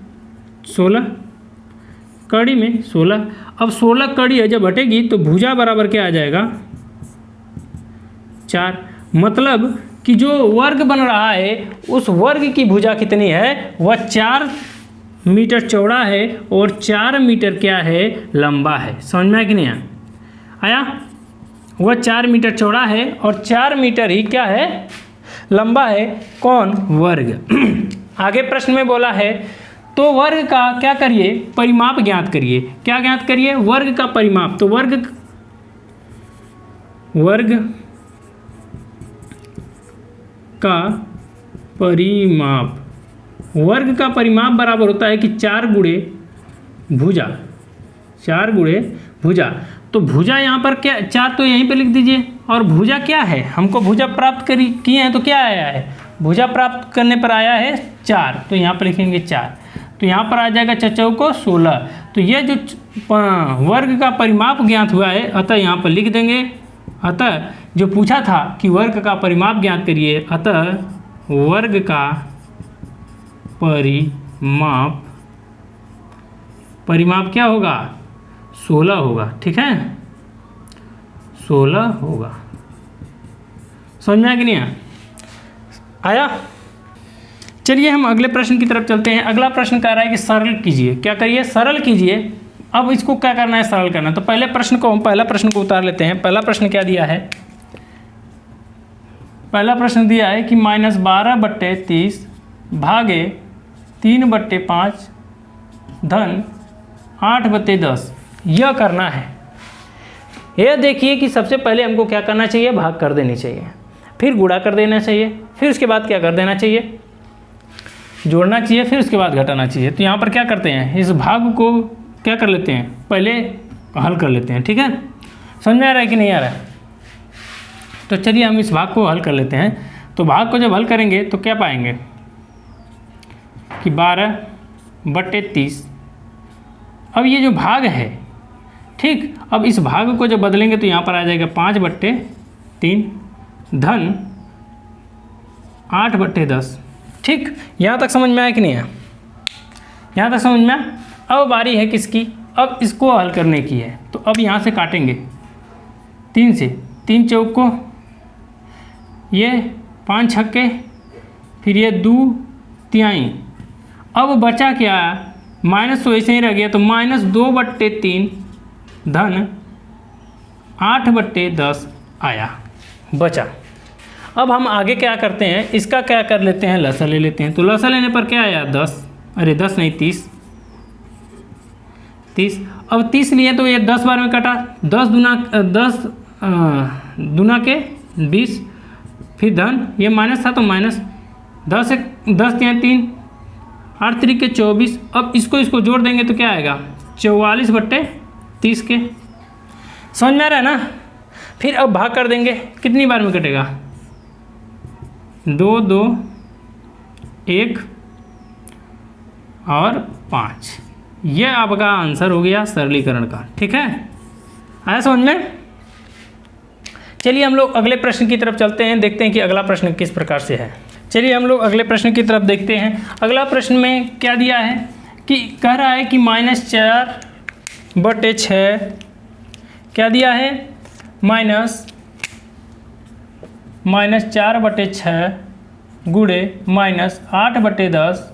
16, कड़ी में 16। अब 16 कड़ी है, जब हटेगी तो भुजा बराबर क्या आ जाएगा, 4। मतलब कि जो वर्ग बन रहा है उस वर्ग की भुजा कितनी है, वह 4 मीटर चौड़ा है और 4 मीटर क्या है, लंबा है। समझ में आया कि नहीं आया? वह 4 मीटर चौड़ा है और 4 मीटर ही क्या है, लंबा है। कौन, वर्ग। आगे प्रश्न में बोला है तो वर्ग का क्या करिए, परिमाप ज्ञात करिए। क्या ज्ञात करिए, वर्ग का परिमाप। तो वर्ग का परिमाप, वर्ग का परिमाप बराबर होता है कि 4 गुणे भुजा, 4 गुणे भुजा। तो भुजा यहाँ पर क्या, 4 तो यहीं पे लिख दीजिए, और भुजा क्या है, हमको भुजा प्राप्त किए हैं तो क्या आया है, भुजा प्राप्त करने पर आया है 4, तो यहाँ पर लिखेंगे 4। तो यहाँ पर आ जाएगा 4 चौको 16। तो ये जो वर्ग का परिमाप ज्ञात हुआ है, अतः यहाँ पर लिख देंगे। अतः जो पूछा था कि वर्ग का परिमाप ज्ञात करिए, अतः वर्ग का परिमाप क्या होगा, 16 होगा। ठीक है, 16 होगा। समझ में आया कि नहीं आया? चलिए हम अगले प्रश्न की तरफ चलते हैं। अगला प्रश्न कह रहा है कि सरल कीजिए। क्या करिए, सरल कीजिए। अब इसको क्या करना है, सरल करना है। तो पहला प्रश्न को उतार लेते हैं। पहला प्रश्न क्या दिया है, पहला प्रश्न दिया है कि -12/30 भागे 3/5 धन 8/10 यह करना है। यह देखिए कि सबसे पहले हमको क्या करना चाहिए, भाग कर देनी चाहिए, फिर गुणा कर देना चाहिए, फिर उसके बाद क्या कर देना चाहिए, जोड़ना चाहिए, फिर उसके बाद घटाना चाहिए। तो यहाँ पर क्या करते हैं, इस भाग को क्या कर लेते हैं, पहले हल कर लेते हैं। ठीक है, समझ में आ रहा है कि नहीं आ रहा है? तो चलिए हम इस भाग को हल कर लेते हैं। तो भाग को जब हल करेंगे तो क्या पाएंगे कि 12/30। अब ये जो भाग है, ठीक, अब इस भाग को जब बदलेंगे तो यहाँ पर आ जाएगा 5/3 धन 8/10। ठीक, यहाँ तक समझ में आया कि नहीं है? यहाँ तक समझ में आया? अब बारी है किसकी, अब इसको हल करने की है। तो अब यहाँ से काटेंगे 3 से, 3 चौक को, ये 5 छक्के, फिर ये 2 तिहाई। अब बचा क्या, माइनस तो ऐसे ही रह गया, तो -2/3 धन 8/10 आया, बचा। अब हम आगे क्या करते हैं, इसका क्या कर लेते हैं, लसा ले लेते हैं। तो लसा लेने पर क्या आया, 10, अरे 10 नहीं 30। अब 30 लिए तो ये 10 बार में कटा, 10 दूना के 20, फिर धन, ये माइनस था तो माइनस, 10 तिहाई 3, 8 3 = 24। अब इसको जोड़ देंगे तो क्या आएगा, 44/30 के। समझ में आ रहा है ना? फिर अब भाग कर देंगे, कितनी बार में कटेगा, 2 2 1 और 5। यह आपका आंसर हो गया सरलीकरण का। ठीक है, आया समझ में? चलिए हम लोग अगले प्रश्न की तरफ चलते हैं, देखते हैं कि अगला प्रश्न किस प्रकार से है। चलिए हम लोग अगले प्रश्न की तरफ देखते हैं। अगला प्रश्न में क्या दिया है कि कह रहा है कि -4/6 क्या दिया है, -4/6 गुणे -8/10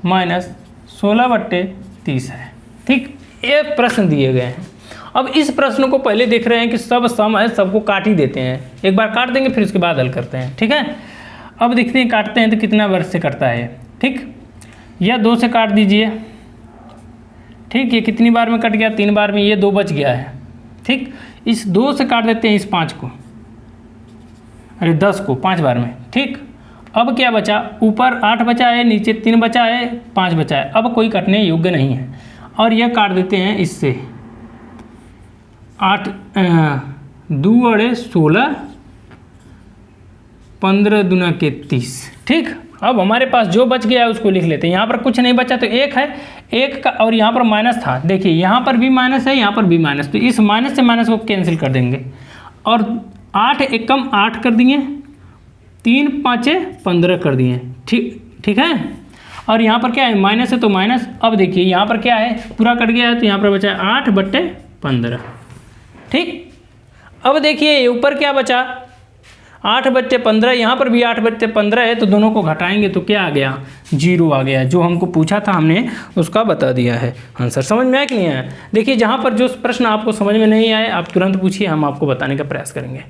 -16/30 है। ठीक, ये प्रश्न दिए गए हैं। अब इस प्रश्न को पहले देख रहे हैं कि सब सम है, सबको काट ही देते हैं, एक बार काट देंगे फिर उसके बाद हल करते हैं। ठीक है, अब देखते हैं काटते हैं तो कितना वर्ष से कटता है। ठीक, यह 2 से काट दीजिए। ठीक, ये कितनी बार में कट गया, 3 बार में, ये 2 बच गया है। ठीक, इस 2 से काट देते हैं इस 5 को, अरे 10 को 5 बार में। ठीक, अब क्या बचा, ऊपर 8 बचा है, नीचे 3 बचा है, 5 बचा है, अब कोई कटने योग्य नहीं है। और यह काट देते हैं इससे, 8 2 × 16, 15 दूना के 30। ठीक, अब हमारे पास जो बच गया है उसको लिख लेते हैं। यहाँ पर कुछ नहीं बचा तो 1 है, 1 का, और यहाँ पर माइनस था, देखिए यहाँ पर भी माइनस है, यहाँ पर भी माइनस, तो इस माइनस से माइनस को कैंसिल कर देंगे। और 8 एकम 8 कर दिए, 3 5 15 कर दिए। ठीक है, और यहाँ पर क्या है, माइनस है तो माइनस। अब देखिए यहाँ पर क्या है, पूरा कट गया है, तो यहाँ पर बचा है 8/15। ठीक, अब देखिए ऊपर क्या बचा, 8/15, यहाँ पर भी 8/15 है, तो दोनों को घटाएंगे तो क्या आ गया, 0 आ गया। जो हमको पूछा था हमने उसका बता दिया है आंसर। समझ में आया कि नहीं आया? देखिए जहाँ पर जो प्रश्न आपको समझ में नहीं आए आप तुरंत पूछिए, हम आपको बताने का प्रयास करेंगे।